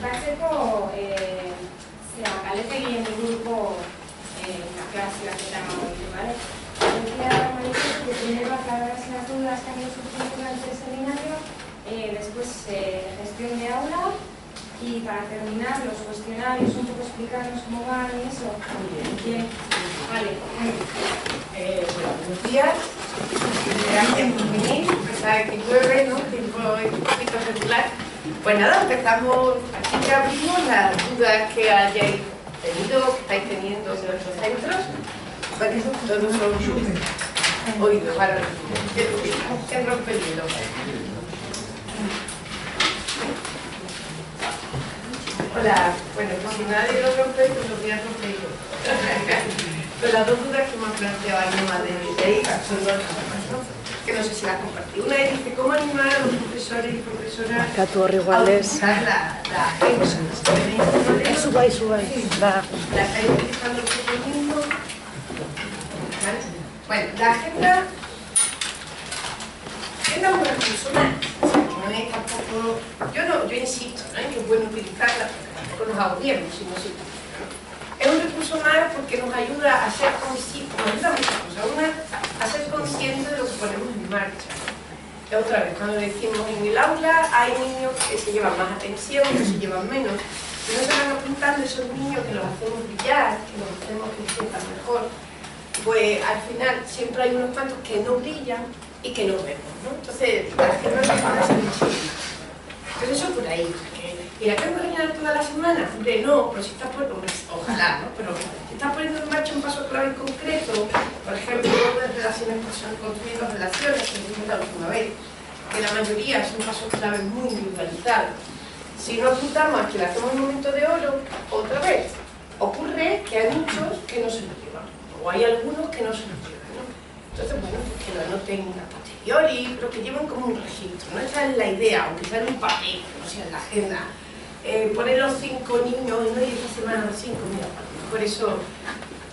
bukatzeko, galdetegien inguruko clase que tenemos hoy, ¿vale? Decía Maricruz que primero aclarar asignaturas que han ido surgiendo durante el seminario, después gestión de aula y para terminar los cuestionarios, un poco explicarnos cómo van y eso. Bien. Vale. Buenos días. Gracias por venir. Sabe que llueve, ¿no? Tiempo un poquito regular. Pues nada, empezamos. Aquí ya abrimos las dudas que hayáis tenido, que estáis teniendo de nuestros centros. Bueno, todos son oídos para que rompe el hielo. Hola, bueno, pues si nadie lo rompe, pues lo voy a romper yo. Pero las dos dudas que me han planteado Ainhoa de IVA son dos cosas, ¿no? Que no sé si las compartí. Una es, dice, ¿cómo animar a los profesores y profesoras a utilizar la agenda? Suba. La estáis utilizando vosotros mismos. ¿Vale? Bueno, la agenda es un recurso más. No es tampoco, yo insisto, ¿no? Que es bueno utilizarla, porque tampoco nos agobiemos si no se utiliza. Es un recurso más porque nos ayuda a ser conscientes, nos ayuda a muchas cosas. Una, a ser conscientes de lo que ponemos en marcha. Y otra vez, cuando decimos en el aula hay niños que se llevan más atención, que se llevan menos. Si no se van apuntando esos niños que los hacemos brillar, que los hacemos que se sientan mejor, pues al final siempre hay unos cuantos que no brillan y que no vemos, ¿no? Entonces, la agenda no van a ser visibles. Entonces eso por ahí. ¿Y la tengo que rellenar toda la semana? Hombre, no, pero si estás poniendo, ojalá, ¿no? Pero si estás poniendo en marcha un paso clave en concreto, por ejemplo, de relaciones personales, construyendo relaciones, que dijimos la última vez, que la mayoría son pasos clave muy individualizados. Si no apuntamos a que le hacemos un momento de oro, otra vez, ocurre que hay muchos que no se lo llevan, o hay algunos que no se lo llevan, ¿no? Entonces, bueno, pues que lo anoten a posteriori, pero que lleven como un registro, ¿no? Esa es la idea, aunque sea en un papel, no sea en la agenda. Poner los 5 niños, y no hay esta semana los 5, mira, por eso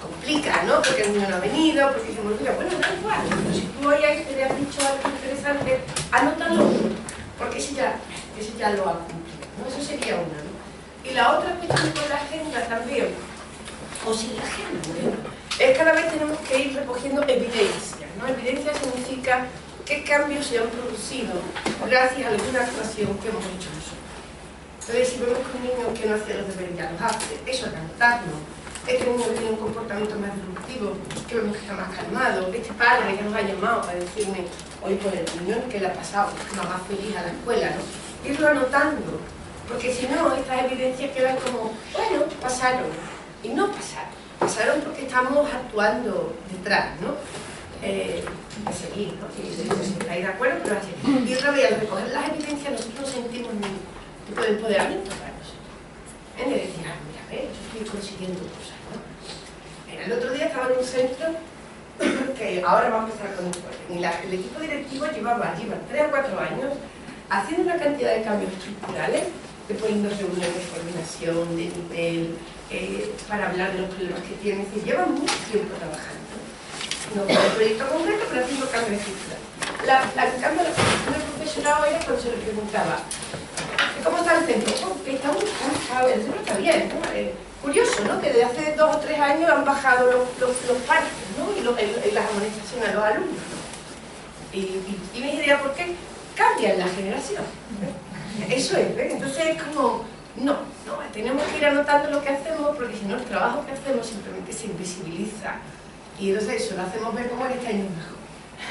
complica, ¿no? Porque el niño no ha venido, porque se me olvida, bueno, da igual, pero si tú hoy te has dicho algo interesante, anótalo, porque ese ya lo ha cumplido, ¿no? Eso sería una, ¿no? Y la otra cuestión con la agenda también, o sin la agenda, bueno, es cada vez tenemos que ir recogiendo evidencias, ¿no? Evidencia significa qué cambios se han producido gracias a alguna actuación que hemos hecho nosotros. Entonces, si vemos que un niño que no hace los deberes ya los hace, eso es anotarlo. Este niño tiene un comportamiento más disruptivo, que vemos que está más calmado. Este padre que nos ha llamado para decirme, hoy por el niño que le ha pasado, que va más feliz a la escuela, ¿no? Irlo anotando, porque si no, estas evidencias quedan como, bueno, pasaron, y no pasaron. Pasaron porque estamos actuando detrás, ¿no? A seguir, ¿no? Si estáis de acuerdo, pero a seguir. Y otra vez, al recoger las evidencias, nosotros sentimos un tipo de empoderamiento para nosotros. De decir, mira, yo estoy consiguiendo cosas, ¿no? El otro día estaba en un centro que ahora va a empezar con un orden. Y el equipo directivo lleva 3 o 4 años haciendo una cantidad de cambios estructurales, de poniendo reuniones de coordinación, de nivel, para hablar de los problemas que tienen. Es decir, llevan mucho tiempo trabajando. No con el proyecto concreto, pero haciendo cambios estructurales. En cambio, la formación del profesorado era cuando se le preguntaba ¿cómo está el centro? Que está muy cansado, el centro está bien, ¿no? Curioso, ¿no? Que desde hace 2 o 3 años han bajado los parques, ¿no? Y las amonestaciones a los alumnos, ¿no? Y me diría, ¿por qué cambian la generación? Eso es, ¿ves? Entonces es como, no, tenemos que ir anotando lo que hacemos, porque si no el trabajo que hacemos simplemente se invisibiliza. Y entonces eso, lo hacemos ver como que este año es mejor.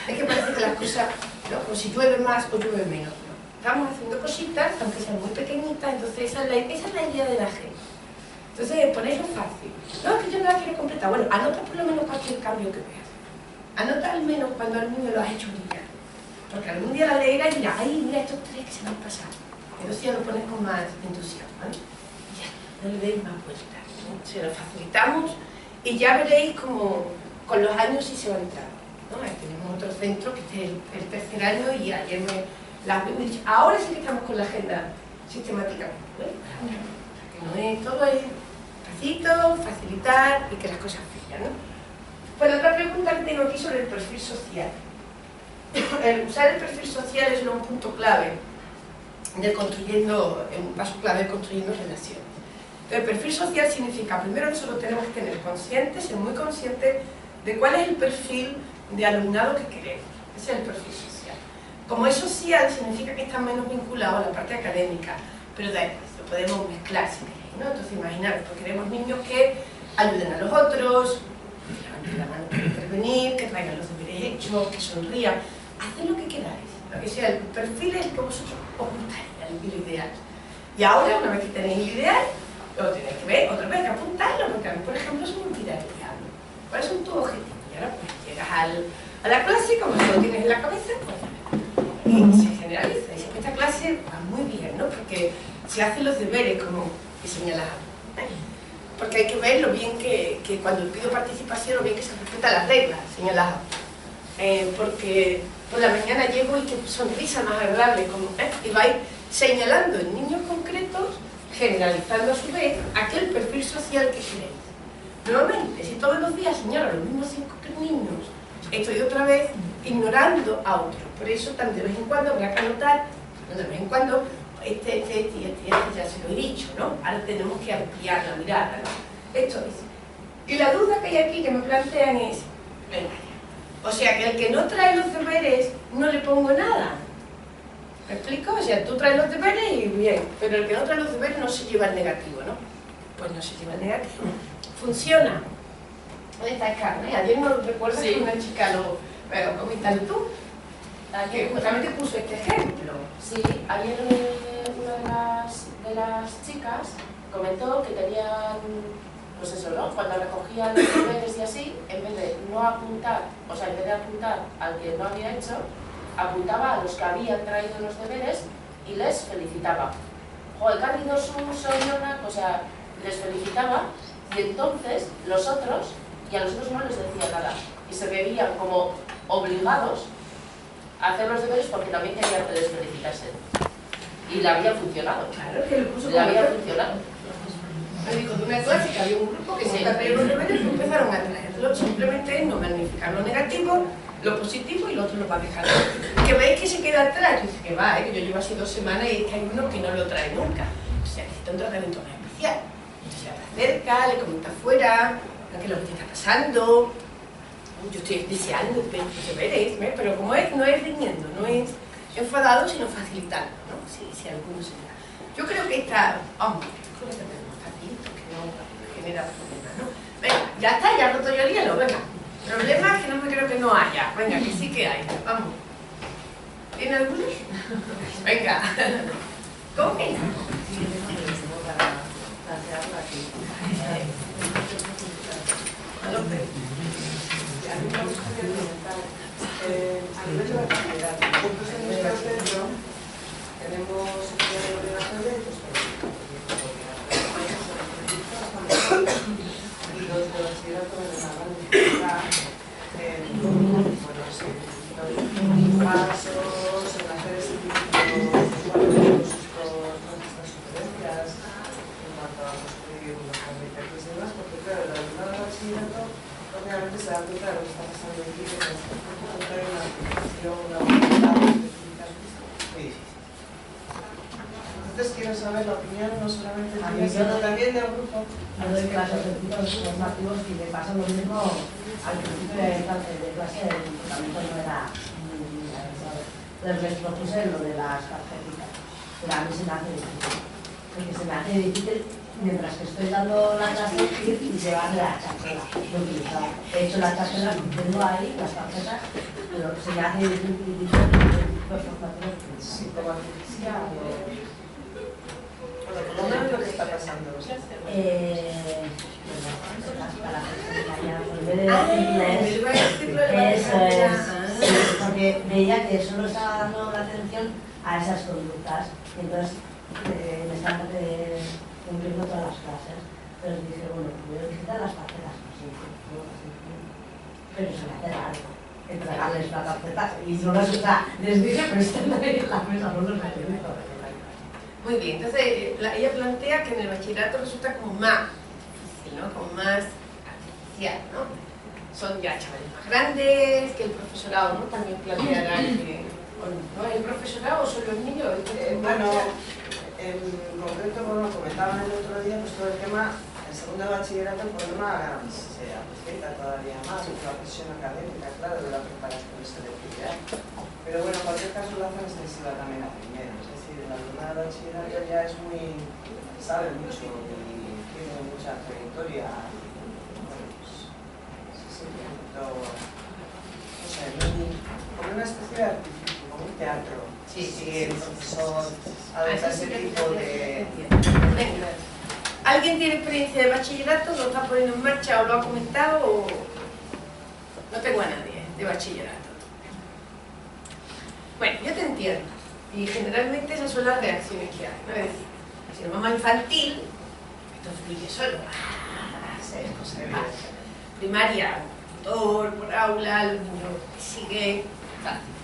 Es que parece que las cosas, ¿no? Como si llueve más o llueve menos. Estamos haciendo cositas, aunque sean muy pequeñitas, entonces esa es la idea de la agenda. Entonces, ponerlo fácil. No, es que yo no la quiero completar. Bueno, anota por lo menos cualquier cambio que veas. Anota al menos cuando al niño lo has hecho brillar. Porque algún día la leerá y dirá, ay, mira estos 3 que se me han pasado. Entonces ya lo pones con más entusiasmo, ¿no? Ya, no le deis más vueltas, ¿no? Se lo facilitamos y ya veréis como con los años sí se va entrando, ¿no? Tenemos otro centro que es el 3er año y ayer ahora sí que estamos con la agenda sistemáticamente, ¿eh? Que no es, todo es pasito, facilitar y que las cosas fluyan, ¿no? Pues otra pregunta que tengo aquí sobre el perfil social. Usar el perfil social es un punto clave un paso clave construyendo relaciones. El perfil social significa, primero, nosotros tenemos que tener conscientes, ser muy conscientes de cuál es el perfil de alumnado que queremos. Ese es el perfil social. Como es social, significa que están menos vinculados a la parte académica, pero de ahí lo podemos mezclar si queréis, ¿no? Entonces, imaginaros, pues queremos niños que ayuden a los otros, que levanten la mano para intervenir, que traigan los deberes hechos, que sonrían. Haced lo que queráis, lo que sea, el perfil es el que vosotros os gustaría, el ideal. Y ahora, una vez que tenéis el ideal, lo tenéis que ver, otra vez que apuntarlo, porque a mí, por ejemplo, soy un tirario. ¿Cuáles son tus objetivos? Y ahora pues llegas a la clase, como lo tienes en la cabeza, pues, y se generaliza. Y esta clase va muy bien, ¿no? Porque se hacen los deberes, como he señalado. Porque hay que ver lo bien que cuando pido participación, lo bien que se respetan las reglas, señalado. Porque por la mañana llego y qué sonrisa más agradable, como, y vais señalando en niños concretos, generalizando a su vez aquel perfil social que queréis. Nuevamente, si todos los días señalo a los mismos 5 niños, estoy otra vez ignorando a otros. Por eso, tan de vez en cuando habrá que anotar, de vez en cuando, este, ya se lo he dicho, ¿no? Ahora tenemos que ampliar la mirada, ¿no? Esto es. Y la duda que hay aquí que me plantean es, venga ya. O sea, que el que no trae los deberes, no le pongo nada. ¿Me explico? O sea, tú traes los deberes y bien, pero el que no trae los deberes no se lleva el negativo, ¿no? Pues no se lleva el negativo. Funciona. ¿Dónde está Carmen? Ayer no recuerdas que una chica bueno, coméntalo tú. Que justamente puso este ejemplo. Sí, ayer una de las chicas comentó que tenían, pues eso, ¿no? Cuando recogían los deberes y así, en vez de no apuntar, o sea, en vez de apuntar al que no había hecho, apuntaba a los que habían traído los deberes y les felicitaba. Joder, que ha habido su soñona, o sea, les felicitaba. Y entonces los otros, y a los otros no les decía nada, y se veían como obligados a hacer los deberes porque también querían que les felicitasen. Y le había funcionado. Claro, que lo puso le había funcionado. Me dijo de una clase que había un grupo que nunca traía los deberes y empezaron a traerlo. Simplemente no magnificar lo negativo, lo positivo y lo otro lo va a dejar. Que veis que se queda atrás, dice que va, que yo llevo así 2 semanas y es que hay uno que no lo trae nunca. O sea, necesita un tratamiento más especial. Se acerca, le comenta afuera, qué es lo que te está pasando. Yo estoy deseando que te veréis, pero como es, no es riñendo, no es enfadado, sino facilitando, ¿no? Si alguno se da. Yo creo que esta, creo que tenemos facilito, que no genera problemas, ¿no? Venga, ya está, ya roto yo el hielo, venga. Problemas que no me creo que no haya, venga, que sí que hay, vamos. ¿Tiene alguno? Venga. ¿Cómo que? A mí me gustaría comentar, a nivel de la comunidad, nosotros en nuestro centro tenemos de ordenación y los de bachillerato de la gran dificultad en pasos, en hacer ese tipo de con nuestras sugerencias en cuanto a construir los comunicados y demás, porque claro, el alumnado de bachillerato obviamente se da cuenta de lo que está pasando aquí, que en este punto hay una aplicación, una voluntad específica muy difícil. Entonces quiero saber la opinión no solamente de sino también del grupo. No doy clases de tipos formativos y me pasa lo mismo al principio de clase, el comportamiento no era muy adecuado. Entonces les propuse lo de las tarjetitas, pero a mí se me hace difícil, porque se me hace difícil mientras que estoy dando la clase ir y llevarle la charla. He hecho la charla, tengo ahí las tarjetas, pero se me hace difícil los formativos. Sí, como asfixia bueno, por lo menos lo que está pasando. Eso es, porque veía que solo estaba dando la atención a esas conductas, y entonces me están cumpliendo todas las clases. Entonces dije, bueno, voy a visitar las tarjetas, pero se me hace raro entregarles la tarjeta y no las usa. Les dije, pero están ahí en la mesa, no los necesito. Muy bien, entonces ella plantea que en el bachillerato resulta como más difícil, ¿no? Como más artificial, ¿no? Son ya chavales más grandes, que el profesorado, ¿no? También planteará ¿No es el profesorado o son los niños? Bueno, en concreto, como comentaban el otro día, pues todo el tema, el segundo de bachillerato, por se aplica todavía más, la presión académica, claro, de la preparación selectividad. Pero bueno, en cualquier caso lo hacen extensiva también a primero, es decir, el alumnado de bachillerato ya es muy, sabe mucho y tiene mucha trayectoria. Bueno, pues, se siente un poquito, no sé, como una especie de artificio, como un teatro. Sí, el profesor adopta ese tipo de... Venga. ¿Alguien tiene experiencia de bachillerato? ¿Lo está poniendo en marcha o lo ha comentado? O... No tengo a nadie de bachillerato. Bueno, yo te entiendo. Y generalmente esas son las reacciones que hay, ¿no? Es decir, si nos vamos a infantil, esto fluye solo. Hacer cosas más. Primaria, tutor, por aula, el niño que sigue, fácil.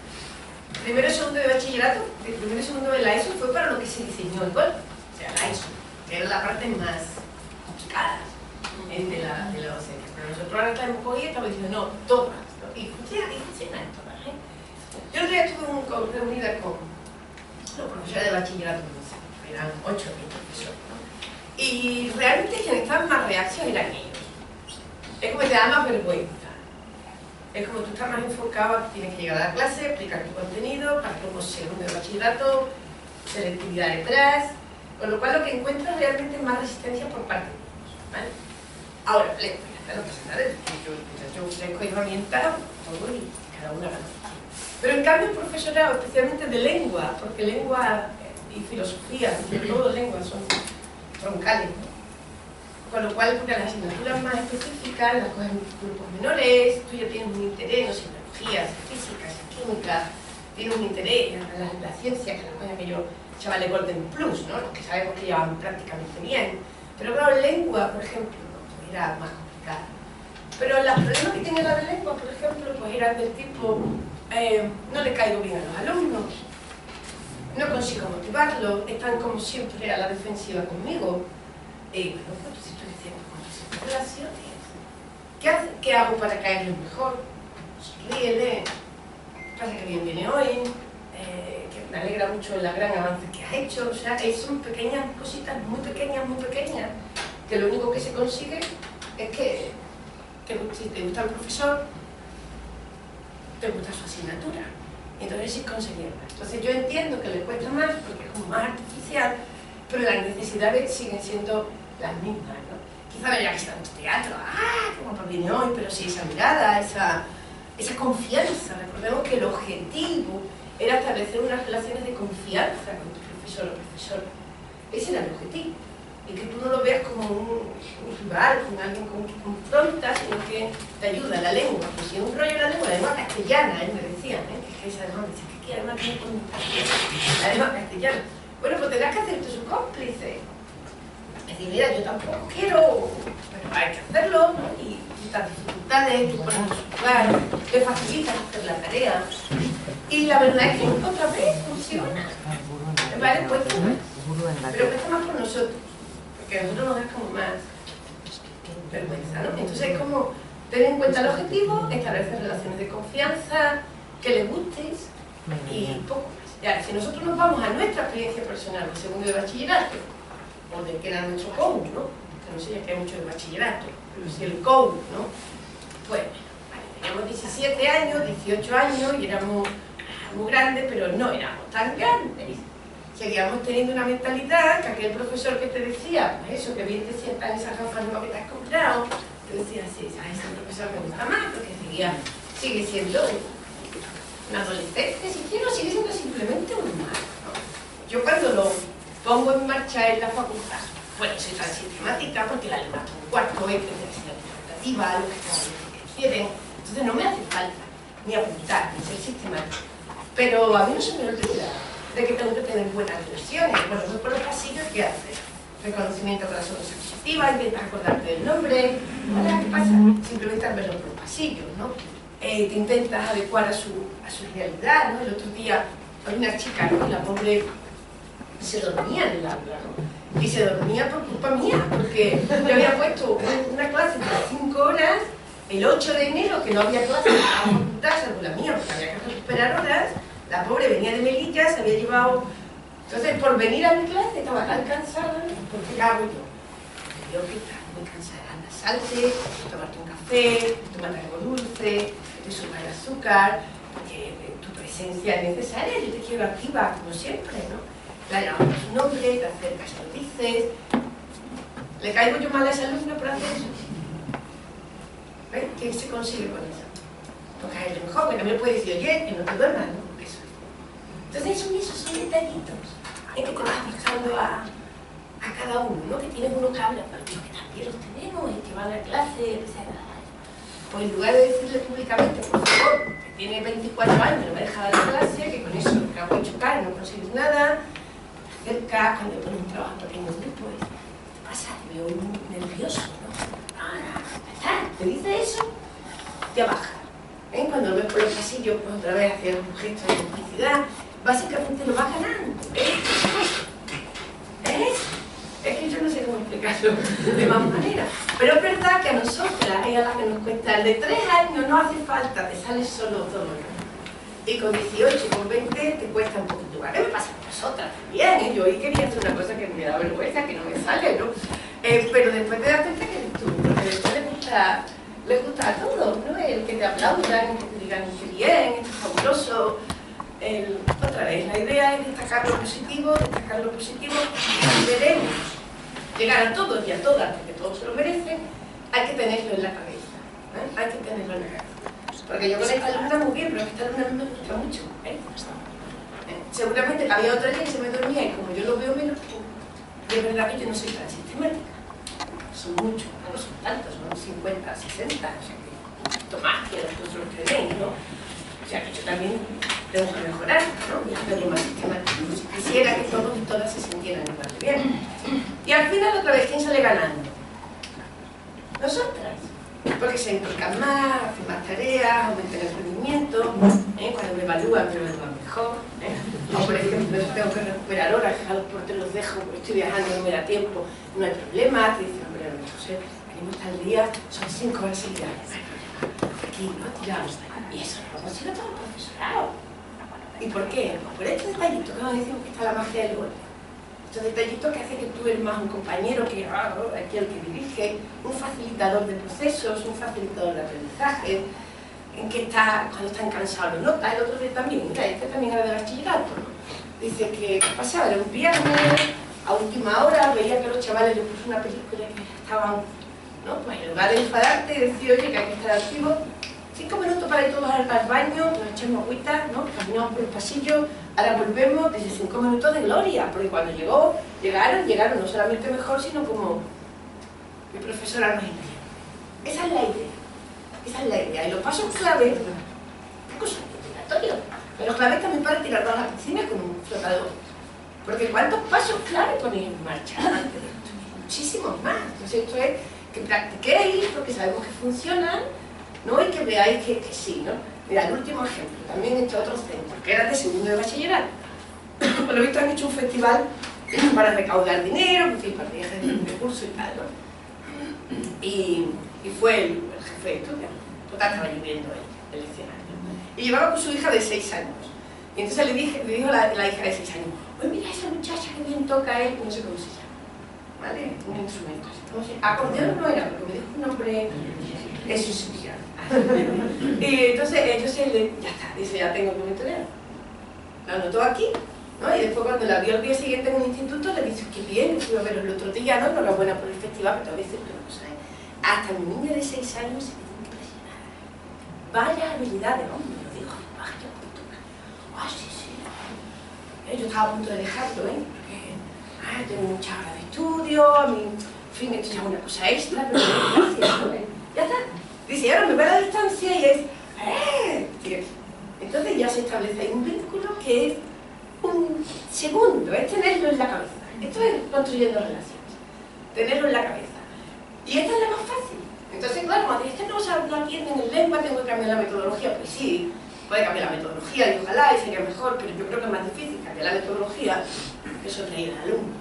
Primero y segundo de bachillerato, el primero y segundo de la ESO fue para lo que se diseñó el cole, o sea, la ESO, que era la parte más complicada de la docencia. Pero nosotros ahora estamos hoy y estamos diciendo, no, todas, y funciona en todas. Yo otro día estuve reunida con los profesores de bachillerato, eran 8 profesores, ¿no? Y realmente quienes estaban más reacción eran ellos. Es como que te da más vergüenza. Es como tú estás más enfocado, tienes que llegar a la clase, explicar tu contenido, para que como segundo de bachillerato, selectividad detrás, con lo cual lo que encuentras realmente es más resistencia por parte de ellos, ¿vale? Ahora, no pasa nada, yo ofrezco herramientas, todo y cada una gana. Pero en cambio el profesorado, especialmente de lengua, porque lengua y filosofía, sobre todo lenguas son troncales, ¿no? Con lo cual, porque las asignaturas más específicas las cogen grupos menores, tú ya tienes un interés, no sé, en biología, física, química, tienes un interés en la ciencia, que las cogen aquellos chavales Golden Plus, ¿no? Los que sabemos que llevan prácticamente bien. Pero claro, lengua, por ejemplo, pues era más complicada. Pero los problemas que tiene la de lengua, por ejemplo, pues eran del tipo, no le caigo bien a los alumnos, no consigo motivarlos, están como siempre a la defensiva conmigo. Bueno, pues si estoy diciendo con relaciones, ¿qué hago para caerles mejor? Sonríele, pasa que bien viene hoy, que me alegra mucho el gran avance que has hecho, o sea, son pequeñas cositas, muy pequeñas, que lo único que se consigue es que si te gusta el profesor, te gusta su asignatura, entonces sí conseguirla. Entonces yo entiendo que le cuesta más porque es como más artificial, pero las necesidades siguen siendo las mismas, ¿no? Quizá vería que está en teatro, como viene hoy, pero sí esa mirada, esa confianza. Recordemos que el objetivo era establecer unas relaciones de confianza con tu profesor o profesora. Ese era el objetivo. Y que tú no lo veas como un rival, como alguien con que confrontas, sino que te ayuda la lengua. Pues si es un rollo la lengua castellana, me decían, que esa además dice que además tiene connotación, la lengua castellana. Bueno, pues tendrás que hacerte su cómplice. Es decir, mira, yo tampoco quiero, pero hay que hacerlo, ¿no? Y las dificultades, tú pones en su lugar, te facilitas hacer la tarea. Y la verdad es que otra vez funciona. ¿Vale? Cuesta más. Pero cuesta más por nosotros, porque a nosotros nos da como más vergüenza, ¿no? Entonces es como tener en cuenta el objetivo, establecer relaciones de confianza, que le gustes y poco más. Ya, si nosotros nos vamos a nuestra experiencia personal de segundo de bachillerato, o de que era nuestro COU, ¿no? Que no sé ya que hay mucho de bachillerato, pero si el COU, ¿no? Pues, vale, teníamos 17 años, 18 años y éramos muy grandes, pero no éramos tan grandes. Seguíamos teniendo una mentalidad que aquel profesor que te decía, pues eso, que bien te sientas en esas gafas nuevas que te has comprado, te decía, sí, a ese profesor me gusta más, porque sigue siendo un adolescente, sigue siendo simplemente un humano, ¿no? Yo cuando lo pongo en marcha en la facultad, bueno, soy tan sistemática porque la lengua es un cuarto, es interpretativa, lo que quieren, entonces no me hace falta ni apuntar, ni ser sistemática. Pero a mí no se me olvida de que tengo que tener buenas versiones. Bueno, voy por los pasillos, ¿qué haces? Reconocimiento con la sonrisa positiva, intentas acordarte del nombre. Ahora, ¿qué pasa? Simplemente al verlo por los pasillos, ¿no? Te intentas adecuar a su realidad, ¿no? El otro día hay una chica, ¿no? Y la pobre se dormía en el aula, ¿no? Y se dormía por culpa mía, porque yo había puesto una clase de 5 horas el 8 de enero, que no había clase en la facultad, salvo la mía, porque había que recuperar horas. La pobre venía de Melilla, se había llevado... Entonces, por venir a mi clase, estaba tan cansada, ¿qué hago yo? Yo que estaba muy cansada, anda, salte, tomarte un café, tomate algo dulce, te suba el azúcar, porque tu presencia es necesaria, yo te quiero activa, como siempre, ¿no? Le llamas a su nombre, te acercas y lo dices. ¿Le caigo yo mal a esa alumna por hacer eso? ¿Ves? ¿Qué se consigue con eso? Pues a él mejor, porque también puede decir, oye, que no te duermas, ¿no? Porque eso. Entonces son detallitos en que te vas fijando a cada uno, ¿no? Que tienes uno que habla, pero yo que también los tenemos, y que van a clase, etc. Pues en lugar de decirle públicamente, por favor, que tiene 24 años, no me deja dar clase, que con eso te vas a chocar, no consigues nada, te acercas, cuando pones un trabajo pequeño después, ¿qué pasa? Te veo muy nervioso, ¿no? Te dice eso, te baja. Cuando lo ves por los pasillos, pues otra vez hacer un gesto de complicidad, básicamente lo vas ganando. Es que yo no sé cómo explicarlo de más manera. Pero es verdad que a nosotras es a la que nos cuesta. El de 3 años no hace falta, te sales solo todo. Y con 18 y con 20 te cuesta un poquito más. ¿Qué me pasa con nosotras? Bien, yo hoy quería hacer una cosa que me da vergüenza, que no me sale, ¿no? Pero después te das cuenta que eres tú, porque después les gusta a todos, ¿no? El que te aplaudan, el que te digan que bien, esto es fabuloso. Otra vez, la idea es destacar lo positivo, y veremos llegar a todos y a todas, porque todos se lo merecen, hay que tenerlo en la cabeza, ¿eh? Hay que tenerlo en la cabeza. Porque yo con esta alumna muy bien, pero esta alumna a mí me gusta mucho, ¿eh? Seguramente había otra día que se me dormía y como yo lo veo menos, y es verdad que yo no soy tan sistemática. Son muchos, no son tantos, son 50, 60, o sea que un poquito más que los que vosotros tenéis, ¿no? O sea que yo también tengo que mejorar, ¿no? Y hacerlo más sistemático. Si quisiera que todos y todas se sintieran igual de bien. Y al final, otra vez, ¿quién sale ganando? Nosotras. Porque se implican más, hacen más tareas, aumentan el rendimiento, cuando me evalúan mejor. O, por ejemplo, yo tengo que recuperar horas, que a los porteros los dejo, porque estoy viajando, no me da tiempo, no hay problema. Te dicen, hombre, José, venimos tal día, son 5 horas seguidas. Aquí, ¿no? Tiramos. Y eso no lo consigue todo el profesorado. ¿Y por qué? Por estos detallitos que nos decimos que está la magia del golpe. Estos detallitos que hacen que tú eres más un compañero que aquí el que dirige, un facilitador de procesos, un facilitador de aprendizaje, en que está, cuando están cansados lo nota. El otro día también, mira, este también era de bachillerato, ¿no? Dice que pasaba, era un viernes, a última hora, veía que los chavales les puso una película que estaban, ¿no? Pues en lugar de enfadarte y decir, oye, que hay que estar activo, 5 minutos para ir todos al baño, nos echamos agüita, ¿no? Caminamos por el pasillo, ahora volvemos, desde 5 minutos de gloria, porque cuando llegaron no solamente mejor, sino como mi profesora nos entiende. Esa es la idea. Y los pasos clave, ¿qué cosa? Obligatorio. Pero clave también para tirarnos a la piscina con un flotador. Porque ¿cuántos pasos clave ponéis en marcha antes de esto? Muchísimos más. Entonces esto es que practiquéis, porque sabemos que funcionan, ¿no? Y que veáis que sí, ¿no? Mira, el último ejemplo, también he hecho otro centro, que era de segundo de bachillerato. Por lo visto han hecho un festival para recaudar dinero, en fin, para viajes de curso y tal, ¿no? Y fue el jefe de estudios, total, estaba lloviendo el escenario. Y llevaba con su hija de 6 años. Y entonces le dijo la hija de 6 años, oye, mira esa muchacha que bien toca él, no sé cómo se llama, ¿vale? Un instrumento. Acordeón no era, porque me dijo un nombre, eso es especial. Y entonces ya está, dice, ya tengo que meter. Lo anotó aquí, ¿no? Y después cuando la vio el día siguiente en un instituto le dice, qué bien, fui a verlo el otro día, ¿no? Enhorabuena por el festival, pero a veces una cosa, ¿eh? Hasta mi niña de 6 años se quedó impresionada. Vaya habilidad de hombre, lo dijo, vaya cultura. Ah, sí. Yo estaba a punto de dejarlo, porque tengo muchas horas de estudio, a mí, en fin, esto ya es una cosa extra, pero gracias, ¿no? Ya está. Dice, ahora me ve a la distancia y es, entonces ya se establece ahí un vínculo que es un segundo, es tenerlo en la cabeza. Esto es construyendo relaciones, tenerlo en la cabeza. Y esta es la más fácil. Entonces, claro, cuando dices, no atienden en lengua, tengo que cambiar la metodología. Pues sí, puede cambiar la metodología y ojalá y sería mejor, pero yo creo que es más difícil cambiar la metodología que sonreír al alumno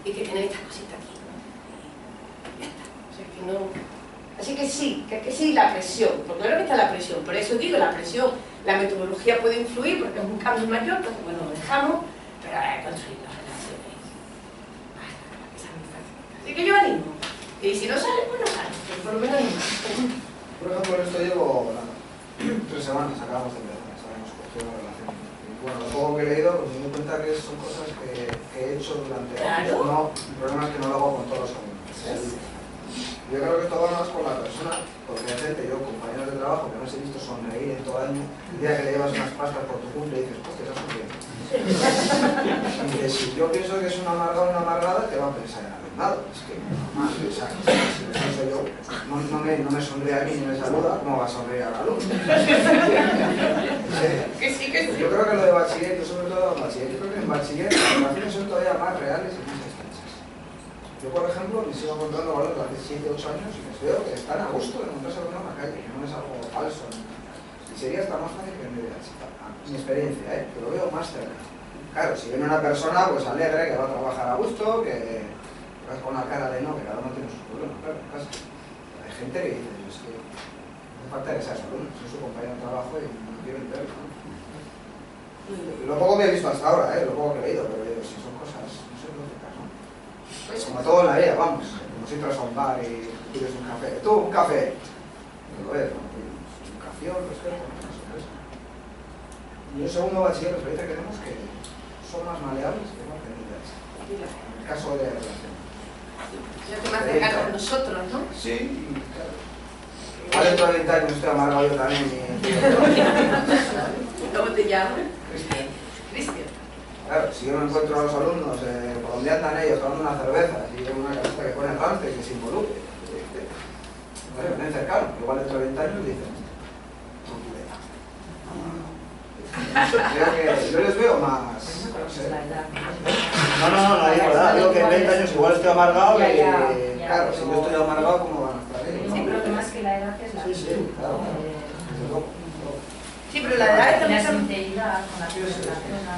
y que tener estas cositas aquí. Y ya está. O sea, que no Así que sí, la presión, porque claro que está la presión, por eso digo, la presión, la metodología puede influir porque es un cambio mayor, porque bueno, lo dejamos, pero hay que construir las relaciones. Esa es mi fácil. Así que yo animo. Y si no sale, pues no sale, pero por lo menos animo. Por ejemplo, en esto llevo 3 semanas, acabamos de empezar, sabemos construir una relación. Y bueno, lo poco que he leído, pues me doy cuenta que son cosas que he hecho durante años. No, el problema es que no lo hago con todos los alumnos. Yo creo que esto va más con la persona, porque hay gente, yo, compañeros de trabajo, que no os he visto sonreír en todo el año, el día que le llevas unas pastas por tu cumple y dices, hostia, estás sonriendo. Y dices, si yo pienso que es una amargada o una amargada, ¿qué va a pensar el alumnado? Es que normal, o sea, si lo pienso yo, no me sonríe a mí ni me saluda, ¿cómo va a sonreír al alumno? Que sí, que sí. Yo creo que lo de bachiller, yo sobre todo en bachiller, yo creo que en bachiller las relaciones son todavía más reales y más estrechas. Yo, por ejemplo, me sigo encontrando valores hace 7, 8 años y les veo que están a gusto de encontrarse con una calle, que no es algo falso. Y sería hasta más fácil que en medio de la chica. Mi experiencia, que lo veo más cerca. Claro, si viene una persona pues alegre, que va a trabajar a gusto, que vas con la cara de no, que cada uno tiene sus problemas, claro, en casa. Hay gente que dice, es que no hace falta que seas alumno, soy su compañero de trabajo y no quiero enterarlo, ¿no? Lo poco que he visto hasta ahora, lo poco que he leído, pero digo, si son cosas, no sé, lógicas, ¿no? Pues como todo en la vida, vamos, como si entras a un bar y pides un café. Tú, un café. Lo ves, ¿no? Educación, respeto, no sé qué es. Y el segundo bachiller, la experiencia que tenemos que son más maleables que más tenidas. En el caso de la relación. Lo que más cercano a nosotros, ¿no? Sí, claro. Igual dentro de 20 años estoy amargado yo también. ¿Cómo te llamas? Cristian. Cristian. Claro, si yo me encuentro a los alumnos por donde andan ellos tomando una cerveza y hay una caseta que pone Rance que se involucre, no es cercano, igual dentro de 20 años dicen, creo que yo les veo más. No, la verdad, digo que en 20 años igual estoy amargado y claro, si yo estoy amargado, ¿cómo van a estar ellos? Sí, pero más que la edad es la... Sí, claro. Sí, pero la edad la está sinceridad con la que se relaciona.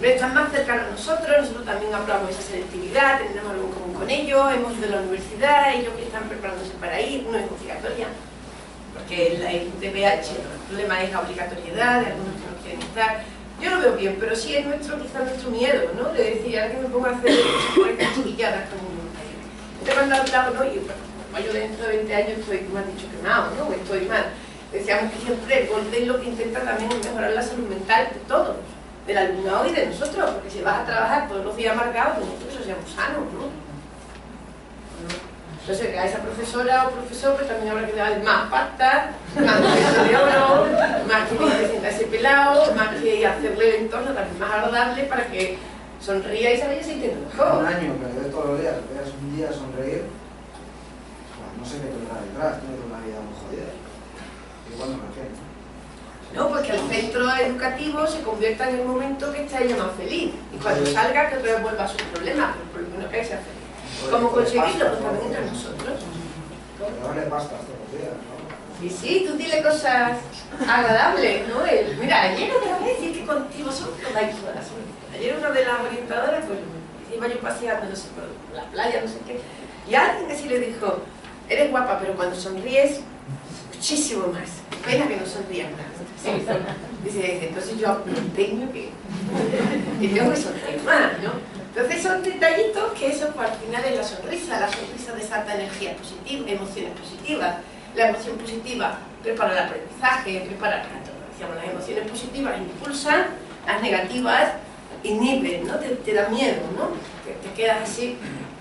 están más cercanos a nosotros también hablamos de esa selectividad, tenemos algo en común con ellos, hemos ido a la universidad, ellos que están preparándose para ir, no es obligatoria, porque el DPH, el problema es la obligatoriedad, de algunos que no quieren estar. Yo lo veo bien, pero sí es quizá nuestro miedo, ¿no? De decir, ahora que me pongo a hacer chiquilladas como cuando hablamos, ¿no? Y bueno, yo dentro de 20 años estoy, como has dicho, quemado, ¿no? Estoy mal. Decíamos que siempre Golden lo que intenta también es mejorar la salud mental de todos, del alumnado y de nosotros, porque si vas a trabajar todos los días amargados, pues nosotros seamos sanos, ¿no? Entonces, a esa profesora o profesor pues también habrá que darle más pasta, más peso de oro, más que sentarse pelado, más que hacerle el entorno también más agradable para que sonría y se vaya sintiendo mejor. Un año que le ves todos los días, que veas un día sonreír, no sé qué tendrá detrás, tiene una vida muy jodida. Igual no lo entiendo. No, porque el centro educativo se convierta en el momento que esté ella más feliz. Y cuando salga, que otra vez vuelva a sus problemas, pero por lo menos que sea feliz. ¿Cómo conseguirlo? Pues también entre nosotros. Darle pastas todos los días, ¿no? Y sí, tú dile cosas agradables, ¿no? Mira, ayer otra vez, y es que contigo son todas y todas. Ayer una de las orientadoras, pues iba yo paseando, no sé, por la playa, no sé qué, y alguien así le dijo, eres guapa, pero cuando sonríes, muchísimo más. Pena que no sonrías más. Sí, dice, entonces yo tengo que sonreír más, ¿no? Entonces son detallitos que eso pues, al final es la sonrisa desata energía positiva, emociones positivas. La emoción positiva prepara el aprendizaje, prepara todo. Decíamos, las emociones positivas impulsan, las negativas inhiben, ¿no? Te da miedo, ¿no? Te quedas así,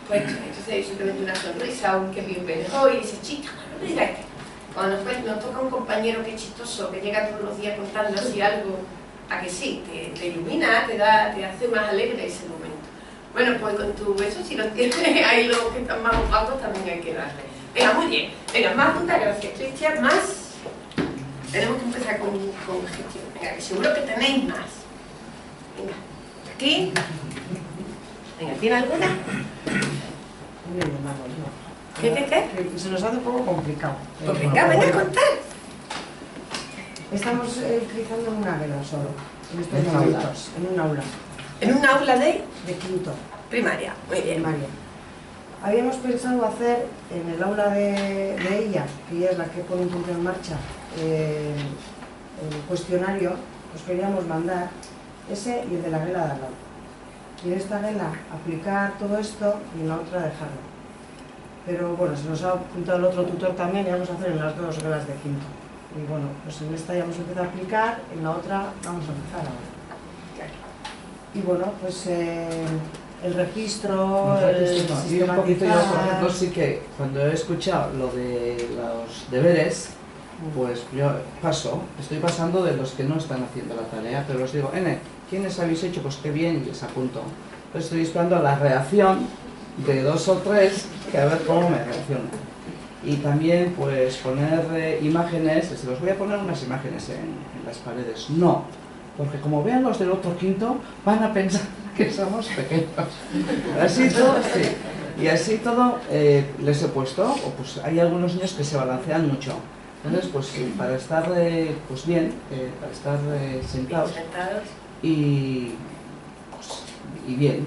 pues entonces simplemente una sonrisa, un que bien ves hoy, y dices, chica, no me digas que cuando nos toca un compañero que es chistoso, que llega todos los días contando así algo, a que sí, te ilumina, te hace más alegre ese momento. Bueno, pues con tu beso, si lo tienes ahí los que están más opacos, también hay que darle. Venga, muy bien. Venga, más puntas, gracias, Cristian. Más. Tenemos que empezar con gestión. Venga, que seguro que tenéis más. Venga, aquí. Venga, ¿tiene alguna? ¿Qué? Se nos hace un poco complicado. Pues venga, venga a contar. Estamos utilizando una vela solo, en estos momentos, en un aula. En un aula de quinto. primaria. Muy bien. Primaria. Habíamos pensado hacer en el aula de ella, que ella es la que pone un poco en marcha el cuestionario, os queríamos mandar ese y el de la guela de al lado. Y en esta guela aplicar todo esto y en la otra dejarlo. Pero bueno, se nos ha apuntado el otro tutor también y vamos a hacer en las dos guelas de quinto. Y bueno, pues en esta ya hemos empezado a aplicar, en la otra vamos a empezar ahora. Y bueno, pues el registro, y un poquito yo, por ejemplo, sí que cuando he escuchado lo de los deberes, pues yo estoy pasando de los que no están haciendo la tarea, pero os digo, ¿quiénes habéis hecho? Pues qué bien, y les apunto. Pues estoy esperando la reacción de 2 o 3, que a ver cómo me reaccionan. Y también pues poner imágenes, les los voy a poner unas imágenes en las paredes. No, porque como vean los del otro quinto, van a pensar que somos pequeños. Así todo, sí. Y así todo les he puesto, o pues hay algunos niños que se balancean mucho. Entonces, pues para estar pues bien, para estar sentados y bien,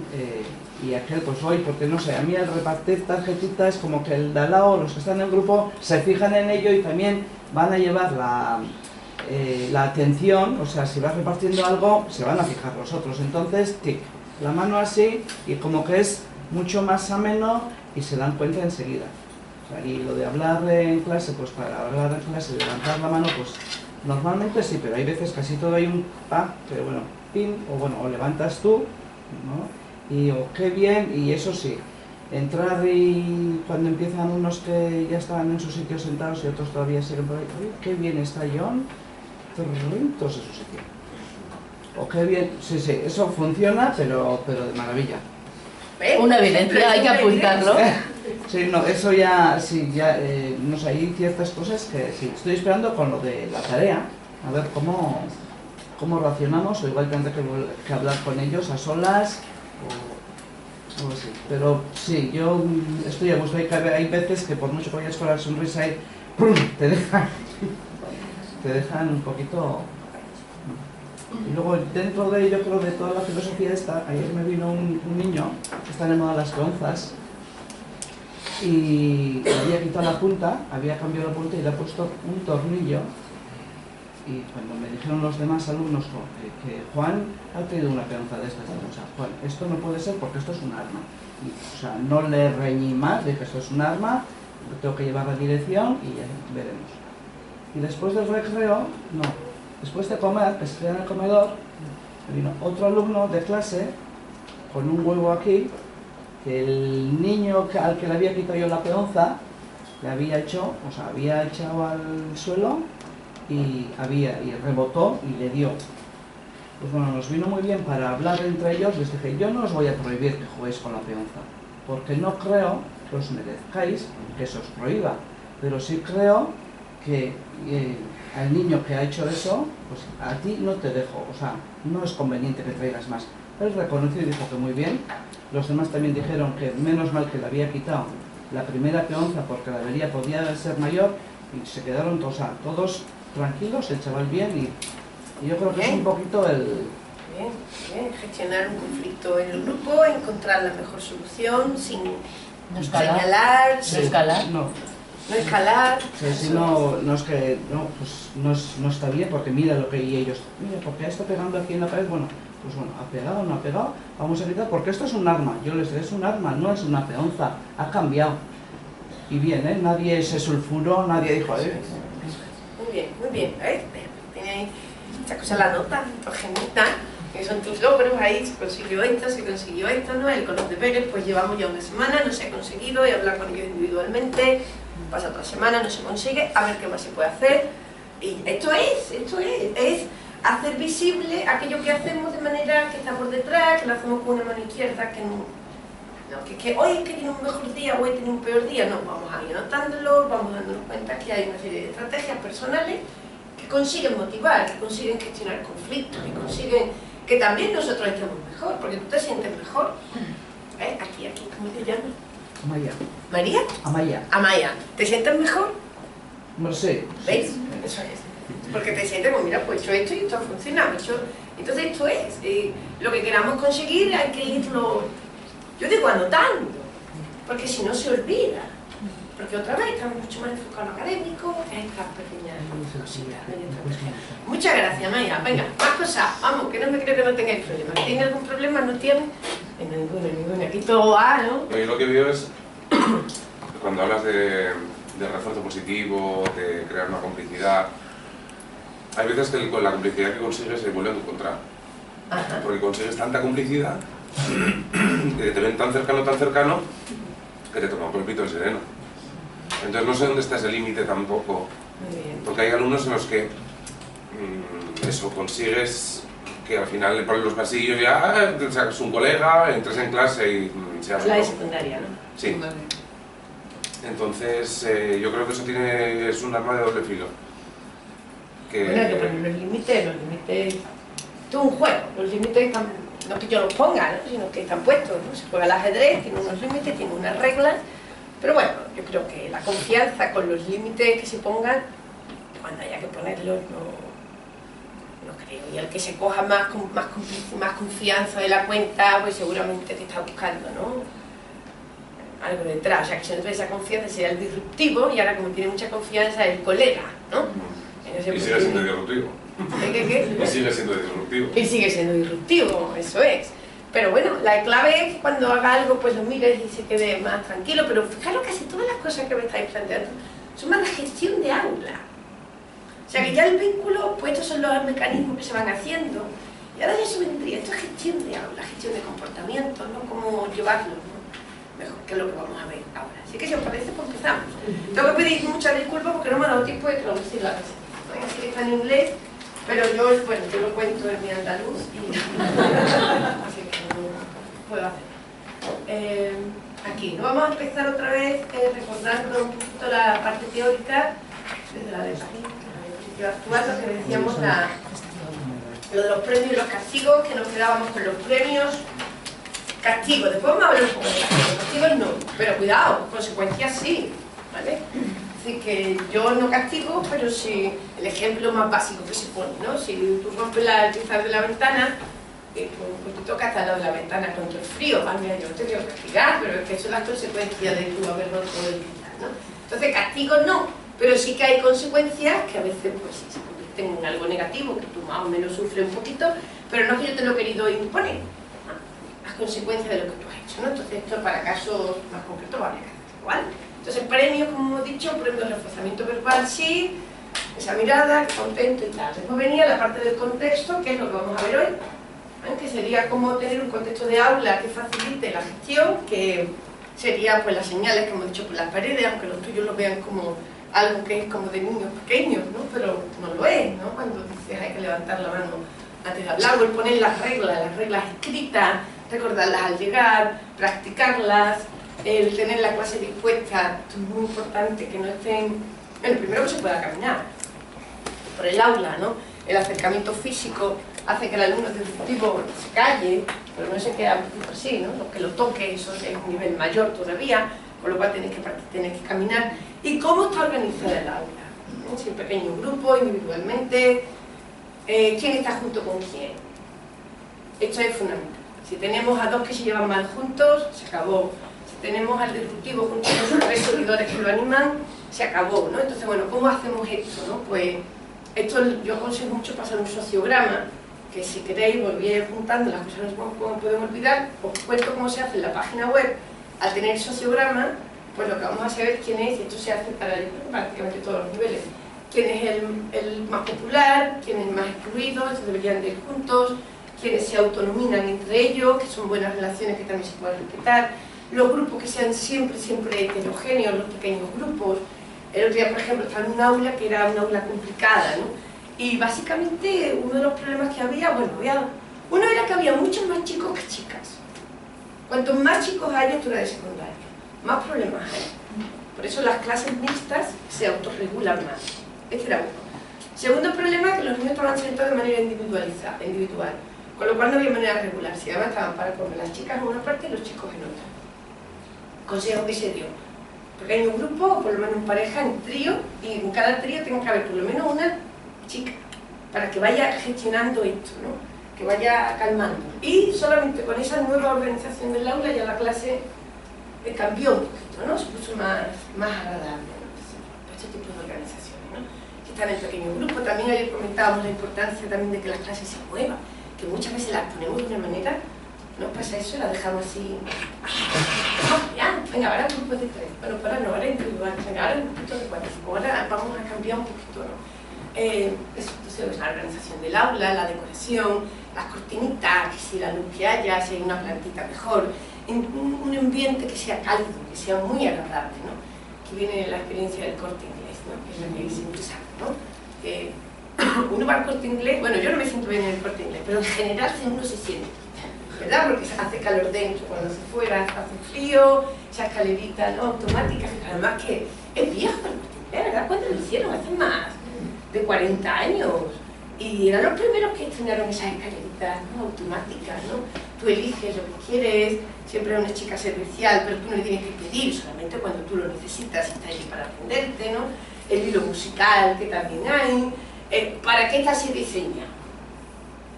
y aquel pues voy, porque no sé, a mí al repartir tarjetitas como que el de al lado, los que están en el grupo, se fijan en ello y también van a llevar la atención, o sea, si vas repartiendo algo, se van a fijar los otros. Entonces, tic, la mano así, y como que es mucho más ameno y se dan cuenta enseguida. O sea, y lo de hablar en clase, pues para hablar en clase, levantar la mano, pues normalmente sí, pero hay veces casi todo hay un pa, pero bueno, pin, o bueno, o levantas tú, ¿no? Y o qué bien, y eso sí, entrar y cuando empiezan unos que ya estaban en su sitio sentados y otros todavía siguen por ahí, uy, qué bien está John, todos en su sitio. O qué bien, sí, eso funciona, pero de maravilla. Una evidencia, hay que apuntarlo. Sí, no, eso ya, sí, ya, no sé, hay ciertas cosas que sí, estoy esperando con lo de la tarea, a ver cómo racionamos, o igual tendré que hablar con ellos a solas, o así. Pero sí, yo estoy a gusto, hay veces que por mucho que vayas con la sonrisa y ¡pum!, te dejan un poquito. Y luego dentro de ello, creo, de toda la filosofía esta, ayer me vino un niño que está de moda las peonzas y había quitado la punta, había cambiado la punta y le ha puesto un tornillo. Y cuando me dijeron los demás alumnos que Juan ha traído una peonza de estas, o sea, Juan, esto no puede ser porque esto es un arma. Y, o sea, no le reñí más, dije, esto es un arma, lo tengo que llevar a dirección y ya veremos. Y después del recreo, no. Después de comer, que estoy en el comedor, me vino otro alumno de clase con un huevo aquí, que el niño al que le había quitado yo la peonza, le había hecho, o sea, había echado al suelo y rebotó y le dio. Pues bueno, nos vino muy bien para hablar entre ellos. Les dije, yo no os voy a prohibir que juguéis con la peonza, porque no creo que os merezcáis que se os prohíba, pero sí creo que al niño que ha hecho eso, pues a ti no te dejo, o sea, no es conveniente que traigas más. Él reconoció y dijo que muy bien. Los demás también dijeron que menos mal que le había quitado la primera peonza porque la avería podía ser mayor, y se quedaron todos tranquilos, el chaval bien, y yo creo que es un poquito el... Bien, gestionar un conflicto en el grupo, encontrar la mejor solución sin señalar, no escalar. Si no, es que no está bien, porque mira lo que ellos, mira, porque está pegando aquí en la pared, bueno, pues bueno, ha pegado, no ha pegado, vamos a quitar, porque esto es un arma. Yo les digo, es un arma, no es una peonza, ha cambiado. Y bien, nadie se sulfuró, nadie dijo, Muy bien, tiene esta cosa la nota, genita, que son tus logros, ahí se consiguió esto, ¿no? Con los deberes, pues llevamos ya una semana, no se ha conseguido, he hablado con ellos individualmente, pasa otra semana, no se consigue, a ver qué más se puede hacer. Y esto es hacer visible aquello que hacemos de manera que está por detrás, que lo hacemos con una mano izquierda, que hoy es que tiene un mejor día, hoy tiene un peor día. No, vamos a ir anotándolo, vamos dándonos cuenta que hay una serie de estrategias personales que consiguen motivar, que consiguen gestionar conflictos, que consiguen que también nosotros estemos mejor, porque tú te sientes mejor. Aquí, ¿cómo te llamas? Amaya. ¿María? Amaya. Amaya. ¿Te sientes mejor? No sé. ¿Veis? Eso es. Porque te sientes, pues mira, pues he hecho esto y esto ha funcionado. Entonces esto es. Lo que queramos conseguir hay que irlo, yo digo, anotando. porque si no se olvida. Porque otra vez estamos mucho más enfocados en lo académico, que es estas pequeñas cositas de estrategia. Muchas gracias, Maya. Venga, más cosas. Vamos, que no me creo que no tengáis problemas. ¿Tiene algún problema? ¿No tiene? Ninguno. Aquí todo A, ¿no? Yo lo que veo es, cuando hablas de refuerzo positivo, de crear una complicidad, hay veces que con la complicidad que consigues se vuelve en tu contra. Ajá. Porque consigues tanta complicidad que te ven tan cercano que te toman por el pito el sereno. Entonces no sé dónde está ese límite tampoco. Muy bien. Porque hay alumnos en los que eso, consigues que al final por los pasillos ya te sacas un colega, entres en clase y seas La de uno. secundaria, ¿no? Sí. Entonces yo creo que eso es un arma de doble filo. Bueno, que poner los límites, esto es un juego, los límites están, no que yo los ponga, ¿no? Sino que están puestos, ¿no? Se juega al ajedrez, tiene unos límites, tiene unas reglas, pero bueno, yo creo que la confianza con los límites que se pongan, cuando haya que ponerlos, no creo. Y el que se coja más confianza de la cuenta, pues seguramente te está buscando, ¿no? Algo detrás, o sea que si no tuviera esa confianza sería el disruptivo, y ahora como tiene mucha confianza el colega, ¿no? Y sigue siendo disruptivo. ¿Qué? Y sigue siendo disruptivo. Y sigue siendo disruptivo, eso es. Pero bueno, la clave es que cuando haga algo pues lo mires y se quede más tranquilo, pero fijaros, casi todas las cosas que me estáis planteando son más la gestión de aula. O sea que ya el vínculo, pues estos son los mecanismos que se van haciendo, y ahora de eso vendría, esto es gestión de aula, gestión de comportamiento, ¿no? Cómo llevarlo, ¿no? Mejor que es lo que vamos a ver ahora. Así que si os parece, pues empezamos. Tengo que pedir muchas disculpas porque no me ha dado tiempo de traducir la receta. Así que está en inglés, pero yo lo cuento en mi andaluz y así que no puedo hacer. Aquí, ¿no? Vamos a empezar otra vez recordando un poquito la parte teórica desde la de actual, lo que decíamos, lo de los premios y los castigos, que nos quedábamos con los premios. Castigos, después vamos a hablar un poco de castigos no, pero cuidado, consecuencias sí, ¿vale? Así que yo no castigo, pero si el ejemplo más básico que se pone, ¿no? Si tú rompes el cristal de la ventana, pues te toca estar al lado de la ventana contra el frío, mira, yo no te quiero castigar, pero es que son las consecuencias de tú haber roto el cristal, ¿no? Entonces castigo no, pero sí que hay consecuencias que a veces pues sí se convierten en algo negativo, que tú más o menos sufres un poquito, pero no es que yo te lo he querido imponer, ¿no? Las consecuencias de lo que tú has hecho, ¿no? Entonces esto para casos más concretos vale igual. Entonces premios, como hemos dicho, premios de reforzamiento verbal sí, esa mirada, contento y tal. Después venía la parte del contexto, que es lo que vamos a ver hoy, ¿eh? Que sería cómo tener un contexto de aula que facilite la gestión, que sería pues las señales que hemos dicho por las paredes, aunque los tuyos lo vean como algo que es como de niños pequeños, ¿no? Pero no lo es, ¿no? Cuando dices hay que levantar la mano antes de hablar, o el poner las reglas escritas, recordarlas al llegar, practicarlas, el tener la clase dispuesta, es muy importante que no estén... Bueno, primero que se pueda caminar por el aula, ¿no? El acercamiento físico hace que el alumno disruptivo se calle, pero no se queda así, ¿no? Lo que lo toque, eso es un nivel mayor todavía, con lo cual tenéis que caminar. ¿Y cómo está organizada el aula? ¿No? Si en pequeño grupo, individualmente, quién está junto con quién. Esto es fundamental. Si tenemos a dos que se llevan mal juntos, se acabó. Tenemos al disruptivo junto con sus tres seguidores que lo animan, se acabó, ¿no? Entonces, bueno, ¿cómo hacemos esto, no? Pues esto yo aconsejo mucho pasar un sociograma, que si queréis volver apuntando las cosas que no podemos olvidar, os cuento cómo se hace en la página web. Al tener sociograma, pues lo que vamos a saber quién es, y esto se hace para prácticamente todos los niveles, quién es el más popular, quién es el más excluido, estos deberían de ir juntos, quiénes se autonominan entre ellos, que son buenas relaciones que también se pueden respetar, los grupos que sean siempre heterogéneos, los pequeños grupos. El otro día, por ejemplo, estaba en un aula que era un aula complicada, ¿no? Y básicamente uno de los problemas que había, uno era que había muchos más chicos que chicas. Cuantos más chicos hay, altura de secundaria, más problemas hay. Por eso las clases mixtas se autorregulan más. Este era uno. Segundo problema, que los niños estaban sentados de manera individual, con lo cual no había manera de regularse. Además estaban para comer las chicas en una parte y los chicos en otra. Consejo que se dio: pequeño grupo, o por lo menos en pareja, en trío, y en cada trío tiene que haber por lo menos una chica, para que vaya gestionando esto, ¿no? Que vaya calmando. Y solamente con esa nueva organización del aula ya la clase cambió un poquito, ¿no? Se puso más agradable, ¿no? Este tipo de organizaciones, ¿no? Que están en pequeños grupos. También ayer comentábamos la importancia también de que las clases se muevan, que muchas veces las ponemos de una manera, ¿no pasa eso? La dejamos así, ya, venga, ahora grupos de 3, bueno, ahora no, ahora individual, venga, ahora un poquito de 4, ahora vamos a cambiar un poquito, ¿no? Entonces, la organización del aula, la decoración, las cortinitas, que si la luz que haya, si hay una plantita mejor, en un ambiente que sea cálido, que sea muy agradable, ¿no? Que viene la experiencia del Corte Inglés, ¿no? Que es la que siempre sabe, ¿no? Uno va al Corte Inglés, bueno, yo no me siento bien en el Corte Inglés, pero en general uno se siente, ¿verdad? Porque hace calor dentro, cuando se fuera hace frío, esa escalerita, ¿no? Automática, además que es viejo el Corte Inglés, ¿verdad? ¿Cuándo lo hicieron? Hace más de 40 años. Y eran los primeros que estrenaron esas escaleritas, ¿no? Automáticas, ¿no? Tú eliges lo que quieres, siempre hay una chica servicial, pero tú no le tienes que pedir, solamente cuando tú lo necesitas y está allí para atenderte, ¿no? El hilo musical que también hay. ¿Para qué esta se diseña?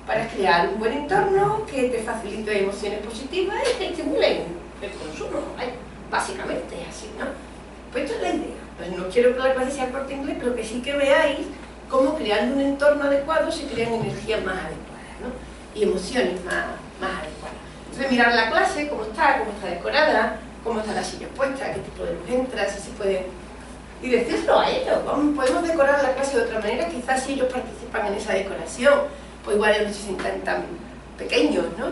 Para crear un buen entorno que te facilite emociones positivas y te estimule el consumo, básicamente es así, ¿no? Pues esta es la idea. Pues no quiero que la clase sea Corte Inglés, pero que sí que veáis cómo creando un entorno adecuado se crean energías más adecuadas, ¿no? Y emociones más adecuadas. Entonces mirar la clase, cómo está decorada, cómo está la silla puesta, qué tipo de luz entra, si se puede... Y decirlo a ellos, podemos decorar la clase de otra manera, quizás si ellos participan en esa decoración, pues igual ellos no se sientan tan pequeños, ¿no?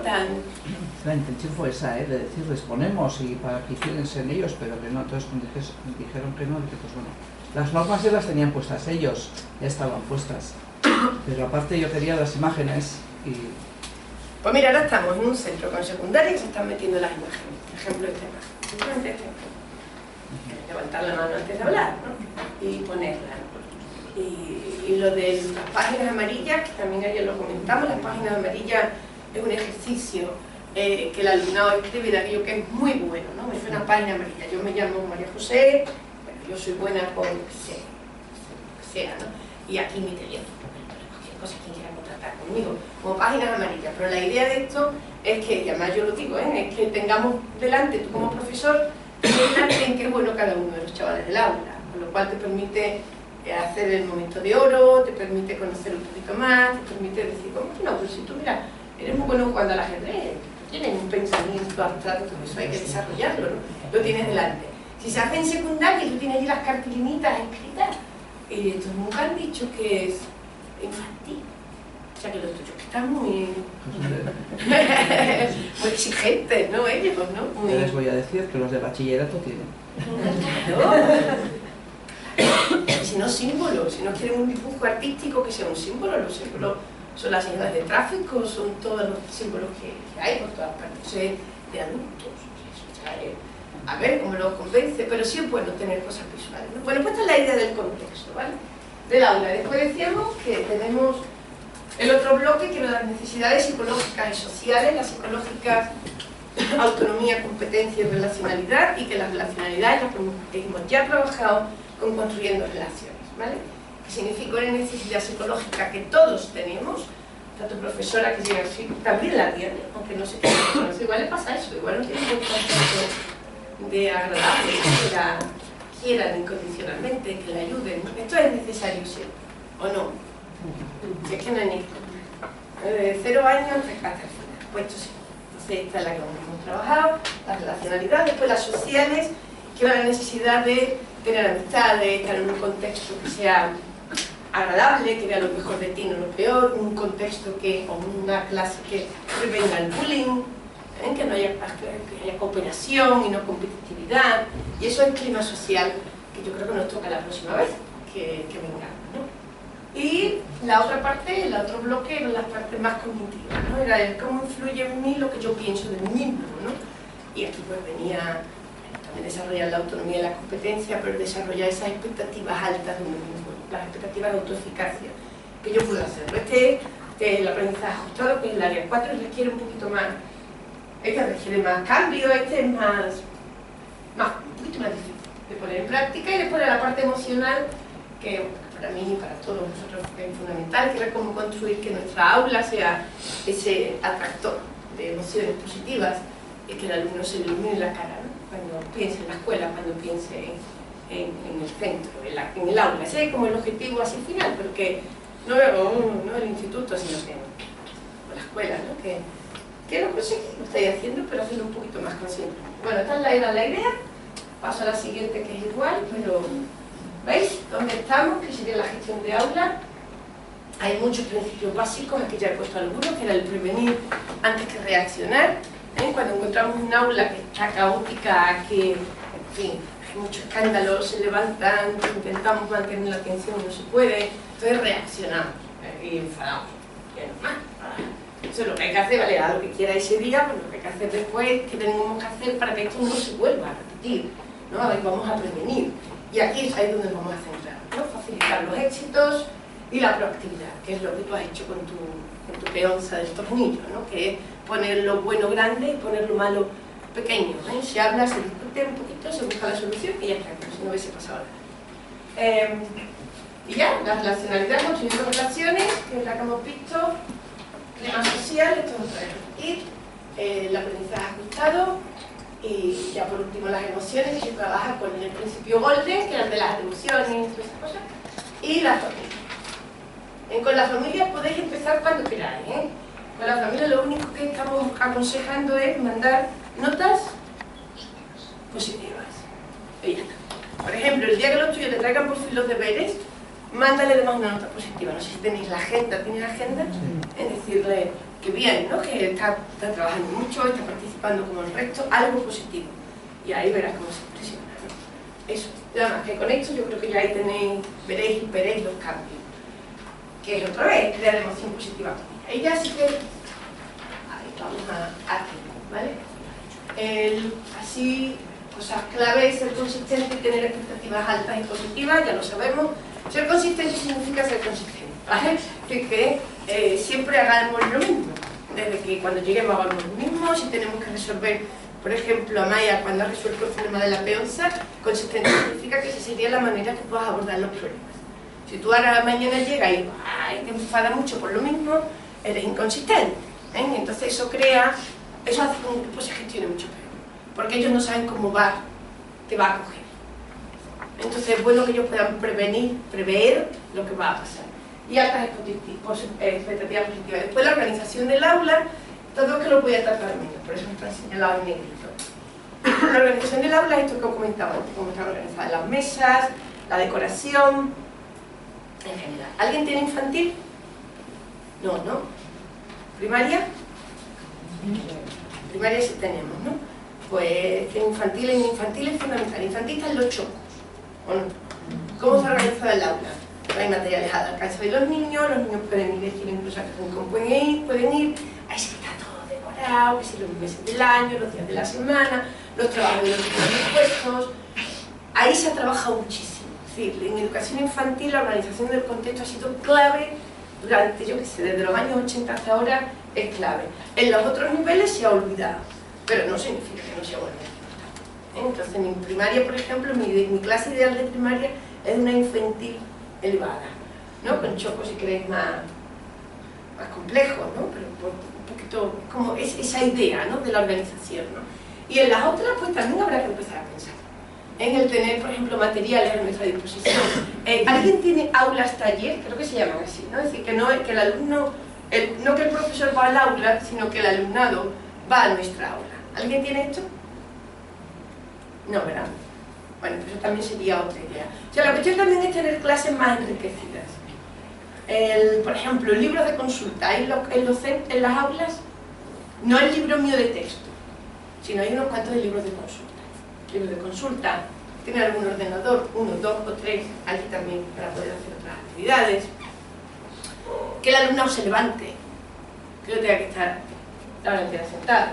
La intención fue esa, de decirles ponemos y para que hicieran en ellos, pero que no, todos dijeron que no, y que pues bueno. Las normas ya las tenían puestas ellos, ya estaban puestas. Pero aparte yo quería las imágenes y... Pues mira, ahora estamos en un centro con secundaria y se están metiendo las imágenes. Ejemplo de tema. Simplemente este ejemplo. Levantar la mano antes de hablar, ¿no? Y ponerla, ¿no? Y lo de las páginas amarillas, que también ayer lo comentamos, las páginas amarillas es un ejercicio que el alumnado escribe de aquello que es muy bueno, ¿no? Es una página amarilla. Yo me llamo María José, yo soy buena con lo que sea, ¿no? Y aquí mi teléfono, cualquier cosa que quiera contactar conmigo, como páginas amarillas. Pero la idea de esto es que, y además yo lo digo, es que tengamos delante, tú como profesor, delante en qué es bueno cada uno de los chavales del aula, con lo cual te permite hacer el momento de oro, te permite conocer un poquito más, te permite decir, ¿cómo que no? Pero si tú, mira, eres muy bueno jugando al ajedrez, tienes un pensamiento abstracto, eso hay que desarrollarlo, ¿no? Lo tienes delante. Si se hace en secundaria y tú tienes allí las cartilinitas escritas, estos nunca han dicho que es infantil. O sea que los tuyos que están muy exigentes, ¿no? Ellos, ¿no? Muy... Les voy a decir que los de bachillerato tienen. Si no símbolos, si no quieren un dibujo artístico que sea un símbolo, los símbolos son las señales de tráfico, son todos los símbolos que hay por todas partes, de adultos. A ver cómo los convence, pero sí es bueno tener cosas visuales, ¿no? Bueno, pues esta es la idea del contexto, ¿vale? Del aula. Después decíamos que tenemos el otro bloque, que son las necesidades psicológicas y sociales, las psicológicas, autonomía, competencia y relacionalidad, y que las relacionalidades las hemos ya trabajado con construyendo relaciones, ¿vale? Que significa una necesidad psicológica que todos tenemos, tanto profesora que llega así, también la tiene, aunque no sé qué, igual le pasa eso, igual no tiene un concepto de agradable, que la quieran incondicionalmente, que la ayuden. Esto es necesario siempre, ¿o no? Si es que no hay ni 0 años hasta el final, pues esto sí. Entonces esta es la que hemos trabajado, las relacionalidades, después las sociales, que va la necesidad de tener amistades, estar en un contexto que sea agradable, que vea lo mejor de ti, no lo peor, un contexto que, o una clase que prevenga el bullying, que no haya cooperación y no competitividad, y eso es clima social que yo creo que nos toca la próxima vez que vengamos, ¿no? Y la otra parte, el otro bloque, eran las partes más cognitivas, ¿no? Era el cómo influye en mí lo que yo pienso de mí mismo, ¿no? Y aquí pues venía también desarrollar la autonomía y la competencia, pero desarrollar esas expectativas altas de uno mismo, las expectativas de autoeficacia que yo puedo hacerlo. Este es el aprendizaje ajustado, que es el área 4, requiere un poquito más. Este requiere más cambio, este es un poquito más difícil de poner en práctica, y después la parte emocional, que para mí y para todos nosotros es fundamental, que es cómo construir que nuestra aula sea ese atractor de emociones positivas es que el alumno se le ilumine la cara, ¿no? Cuando piense en la escuela, cuando piense en el centro, en el aula. Ese es como el objetivo así final, porque no el instituto, sino que la escuela, ¿no? Que lo conseguís, lo estáis haciendo, pero haciendo un poquito más consciente. Bueno, esta era la idea. Paso a la siguiente, que es igual, pero ¿veis dónde estamos? Que sería la gestión de aula. Hay muchos principios básicos, aquí ya he puesto algunos, que era el prevenir antes que reaccionar. Cuando encontramos un aula que está caótica, que, en fin, hay mucho escándalo, se levantan, intentamos mantener la atención y no se puede, entonces reaccionamos y enfadamos. Eso es lo que hay que hacer, vale, a lo que quiera ese día, pues lo que hay que hacer después, que tenemos que hacer para que esto no se vuelva a repetir, ¿no? Ahí vamos a prevenir. Y aquí es ahí donde nos vamos a centrar, ¿no? Facilitar los éxitos y la proactividad, que es lo que tú has hecho con tu peonza del tornillo, ¿no? Que es poner lo bueno grande y poner lo malo pequeño, ¿eh? Se habla, se discute un poquito, se busca la solución y ya está, como si no hubiese pasado nada. Y ya, la relacionalidad, construyendo relaciones, que es la que hemos visto, clima social, esto nos trae repetir, el aprendizaje ajustado y ya por último las emociones, que se trabaja con el principio Golden, que es el de las emociones y todas esas cosas, y la familia. Con la familia podéis empezar cuando queráis, ¿eh? Con la familia lo único que estamos aconsejando es mandar notas positivas. Y ya está. Por ejemplo, el día que los tuyos te traigan por fin los deberes, mándale además una nota positiva. No sé si tenéis la agenda, ¿tienes agenda? Es decirle que bien, ¿no? Que está trabajando mucho, está participando como el resto, algo positivo. Y ahí verás cómo se impresiona, ¿no? Eso. Nada más que con esto yo creo que ya ahí veréis los cambios. Que es otra vez, crear emoción positiva. Ahí ya sí que... Ahí vamos a hacerlo, ¿vale? Así, cosas claves, ser consistente y tener expectativas altas y positivas, ya lo sabemos. Ser consistente significa ser consistente, ¿vale? Que siempre hagamos lo mismo. Desde que cuando lleguemos hagamos lo mismo, si tenemos que resolver, por ejemplo, Amaya, cuando ha resuelto el problema de la peonza, consistente significa que esa sería la manera que puedas abordar los problemas. Si tú ahora mañana llegas y te enfadas mucho por lo mismo, eres inconsistente, ¿eh? Entonces eso hace que un grupo se gestione mucho peor, porque ellos no saben cómo te va a coger. Entonces es bueno que ellos puedan prever lo que va a pasar. Y altas expectativas positivas. Después la organización del aula, todo que lo voy a tratar menos, por eso está señalado en negrito. La organización del aula es esto que os comentaba antes, cómo están organizadas las mesas, la decoración, en general. ¿Alguien tiene infantil? No, ¿no? ¿Primaria? Primaria sí tenemos, ¿no? Pues infantil es fundamental. Infantil están los chocos, ¿o no? ¿Cómo se organiza el aula? Hay materiales al alcance de los niños pueden elegir incluso a qué rincón pueden ir, ahí sí está todo decorado, que si los meses del año, los días de la semana, los trabajos de los puestos. Ahí se ha trabajado muchísimo. Es decir, en educación infantil la organización del contexto ha sido clave durante, yo qué sé, desde los años 80 hasta ahora es clave. En los otros niveles se ha olvidado, pero no significa que no se vuelva a importar. Entonces, en primaria, por ejemplo, mi clase ideal de primaria es una infantil elevada, ¿no? Con chocos, si queréis, más complejos, ¿no? Pero un poquito como esa idea, ¿no? De la organización, ¿no? Y en las otras, pues también habrá que empezar a pensar en el tener, por ejemplo, materiales a nuestra disposición. ¿Alguien tiene aulas taller? Creo que se llaman así, ¿no? Es decir, que no que el alumno, no que el profesor va al aula, sino que el alumnado va a nuestra aula. ¿Alguien tiene esto? No, ¿verdad? Bueno, pues eso también sería otra idea. O sea, la cuestión también es tener clases más enriquecidas. Por ejemplo, libros de consulta. En las aulas, no el libro mío de texto, sino hay unos cuantos de libros de consulta. Libros de consulta, tener algún ordenador, 1, 2 o 3, allí también para poder hacer otras actividades. Que el alumnado se levante, que no tenga que estar la hora entera sentado,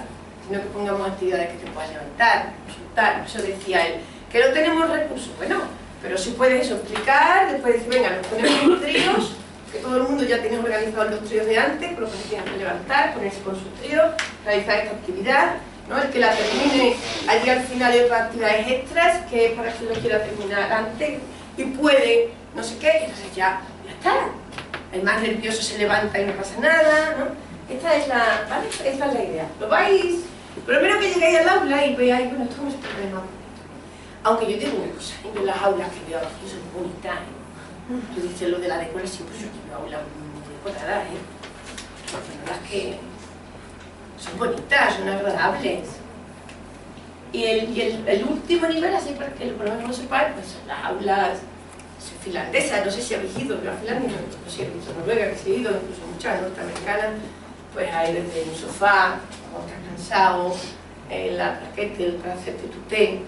sino que pongamos actividades que te puedan levantar, consultar. Eso decía él, que no tenemos recursos. Bueno, pero si puedes eso, explicar, después decir, venga, nos ponemos los tríos, que todo el mundo ya tiene organizados los tríos de antes, con lo que se tienen que levantar, ponerse con su trío, realizar esta actividad, ¿no? El que la termine, allí al final hay otras actividades extras, que es para quien lo quiera terminar antes, y puede, no sé qué, entonces ya está. El más nervioso se levanta y no pasa nada, ¿no? Esta es la, ¿vale? Esta es la idea. Lo vais Pero primero que llegáis al aula y veáis, bueno, esto cómo se puede más bonito. Aunque yo digo una cosa, yo en las aulas que veo aquí son bonitas, tú dices lo de la decoración, pues yo aquí veo aulas muy decoradas, pero las que son bonitas, son agradables. Y el último nivel, así para que por lo menos no sepáis, pues son las aulas finlandesas. No sé si habéis ido yo a Finlandia, no sé si habéis ido a Noruega, que se he ido, incluso muchas norteamericanas, pues hay desde un sofá, cuando estás cansado, la raquete para hacerte tu té.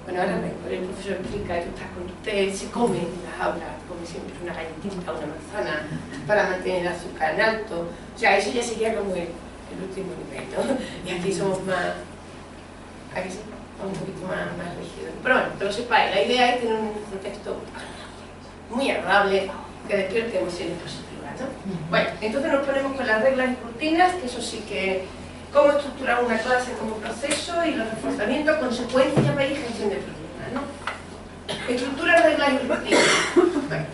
Bueno, ahora el profesor explica, tú estás con tu té, se come en las aulas, come siempre una galletita, una manzana, para mantener el azúcar en alto. O sea, eso ya sería como el último nivel, ¿no? Y aquí somos más, aquí sí, un poquito más rígidos. Pero bueno, que lo sepáis, la idea es tener un contexto muy agradable, que despierte emociones positivas, ¿no? Bueno, entonces nos ponemos con las reglas y rutinas, que eso sí que cómo estructurar una clase como proceso y los reforzamientos, consecuencias y gestión de problemas, ¿no? Estructura, reglas y rutinas. Bueno,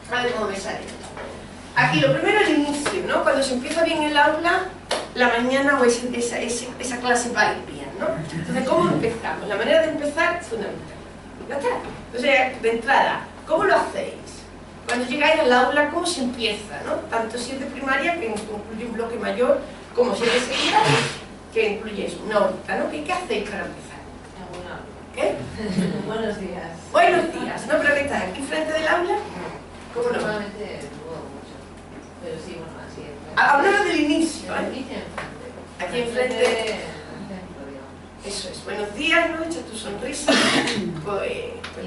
a ver cómo me sale. Aquí lo primero es el inicio, ¿no? Cuando se empieza bien el aula, la mañana o esa clase va a ir bien, ¿no? Entonces, ¿cómo empezamos? La manera de empezar es fundamental. ¿Ya está? Entonces, de entrada, ¿cómo lo hacéis? Cuando llegáis al aula, ¿cómo se empieza, ¿no? Tanto si es de primaria, que incluye un bloque mayor, como si es de secundaria, que incluye una horita, ¿no? ¿Qué hacéis para empezar? ¿Qué? Buenos días. Buenos días, ¿no? ¿Pero qué estás aquí frente del aula? ¿Cómo no? Normalmente dudo mucho, pero sí, bueno, así es. Hablamos del inicio, ¿eh? Aquí enfrente. Eso es. Buenos días, ¿no? Echa tu sonrisa. Y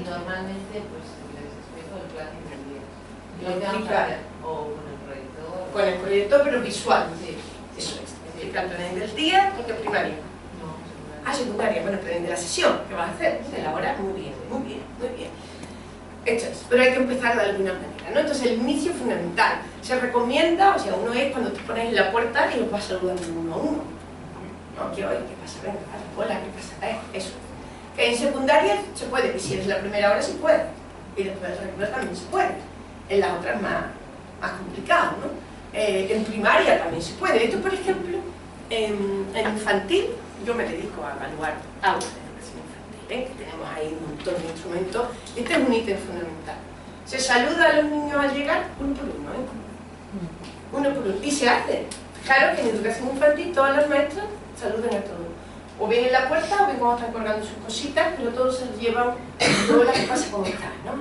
normalmente, pues, les explico el plan del día. Lo que vamos a hacer, o con el proyector. Con el proyector, pero visual. Sí. Eso es. Explica el plan del día, porque primaria. No, Secundaria. Bueno, plan de la sesión. ¿Qué vas a hacer? Elaborar. Muy bien, muy bien, muy bien. Esto es, pero hay que empezar de alguna manera, ¿no? Entonces el inicio es fundamental. Se recomienda, o sea, uno es cuando te pones en la puerta y los vas saludando uno a uno. No, ¿qué hoy? ¿Qué pasa? Venga, hola, ¿qué pasa? Eso. En secundaria se puede, y si eres la primera hora se puede. Y después del recreo también se puede. En las otras más complicado, ¿no? En primaria también se puede. Esto, por ejemplo, en infantil, yo me dedico a evaluar aulas de educación infantil, que tenemos ahí un montón de instrumentos. Este es un ítem fundamental. Se saluda a los niños al llegar uno por uno, uno por uno. Y se hace. Claro que en educación infantil todas las maestras saludan a todos. O bien en la puerta, o bien cuando están colgando sus cositas, pero todos se los llevan, todo lo que pasa como está, ¿no?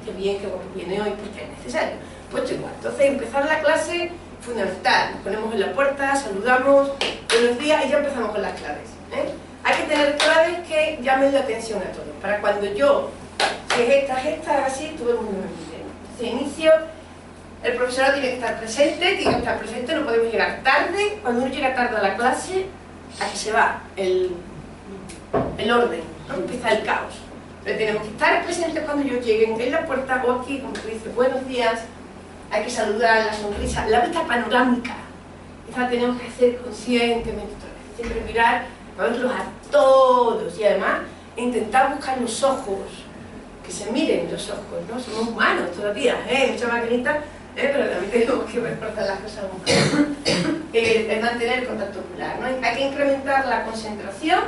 Qué bien, qué bueno viene hoy, porque es necesario. Pues igual. Entonces, empezar la clase, fundamental. Nos ponemos en la puerta, saludamos, buenos días, y ya empezamos con las claves. Hay que tener claves que llamen la atención a todos. Para cuando yo, si es esta, así, todo el mundo me mire. Se inicio. El profesorado tiene que estar presente, no podemos llegar tarde. Cuando uno llega tarde a la clase, aquí se va el orden, ¿no? Empieza el caos. Pero tenemos que estar presentes cuando ellos lleguen en la puerta o aquí, como tú dices, buenos días, hay que saludar, la sonrisa, la vista panorámica. Esa tenemos que hacer conscientemente, siempre mirar, verlos a todos y además intentar buscar los ojos, que se miren los ojos, ¿no? Somos humanos todavía, mucha maquinita. Pero también tenemos que recortar las cosas un poco. Mantener el contacto ocular, ¿no? Hay que incrementar la concentración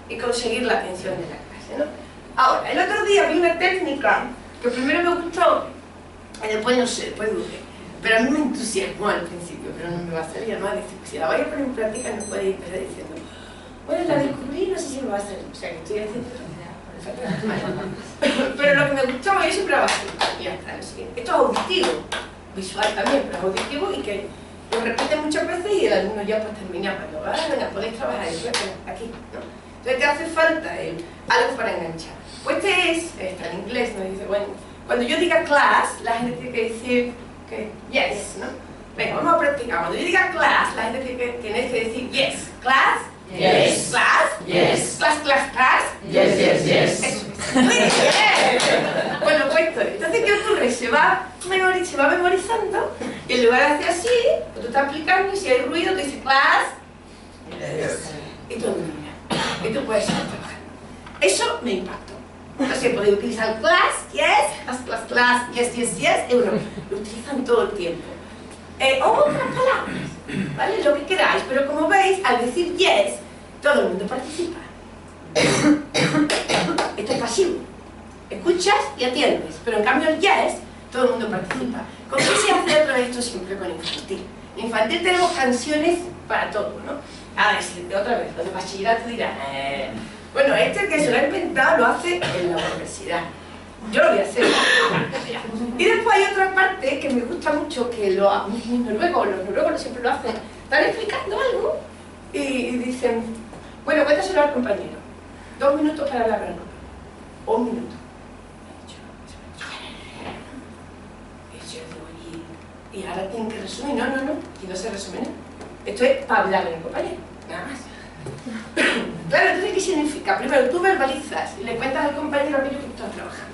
y conseguir la atención de la clase, ¿no? Ahora, el otro día vi una técnica que primero me gustó y después no sé, después dudé. Pero a mí me entusiasmó al principio, pero no me va a salir más. Si la voy a poner en práctica no puede empezar diciendo, bueno, la descubrí, no sé si me va a salir. O sea, que estoy haciendo... Pero lo que me gustaba, yo siempre abajo. Y ya está, lo siguiente. Esto es auditivo. Visual también, pero es auditivo y que lo repite muchas veces y el alumno ya pues termina cuando venga, podéis trabajar aquí, ¿no? Entonces te hace falta algo para enganchar. Pues está en inglés, ¿no? Dice, bueno, cuando yo diga class, la gente tiene que decir que yes, ¿no? Venga, vamos a practicar. Cuando yo diga class, la gente tiene que decir yes. Class, yes. Class, yes. Class, yes, yes, yes. Eso. Muy bien. Bueno, pues entonces, ¿qué ocurre? Se va memorizando y en lugar de hacer así, pues tú estás aplicando y si hay ruido, te dice class, yes. Y tú mira. Y tú puedes estar trabajando. Eso me impactó. Entonces podéis utilizar class, yes, class, yes, yes, yes, y uno, lo utilizan todo el tiempo. O otras palabras. ¿vale? Lo que queráis, pero como veis, al decir yes, todo el mundo participa. Esto es pasivo. Escuchas y atiendes, pero en cambio el yes, todo el mundo participa. ¿Con qué se hace otra vez esto siempre con infantil? En infantil tenemos canciones para todo, ¿no? A ver, si otra vez, los de bachillerato dirán, bueno, este que se lo ha inventado lo hace en la universidad. Yo lo voy a hacer. Y después hay otra parte que me gusta mucho, que los noruegos siempre lo hacen. Están explicando algo y dicen, bueno, cuéntaselo al compañero. 2 minutos para hablar con el compañero. 1 minuto. Y ahora tienen que resumir. No, y no se resume nada. Esto es para hablar con el compañero, nada más. Claro, entonces, ¿qué significa? Primero, tú verbalizas y le cuentas al compañero aquello que estás trabajando.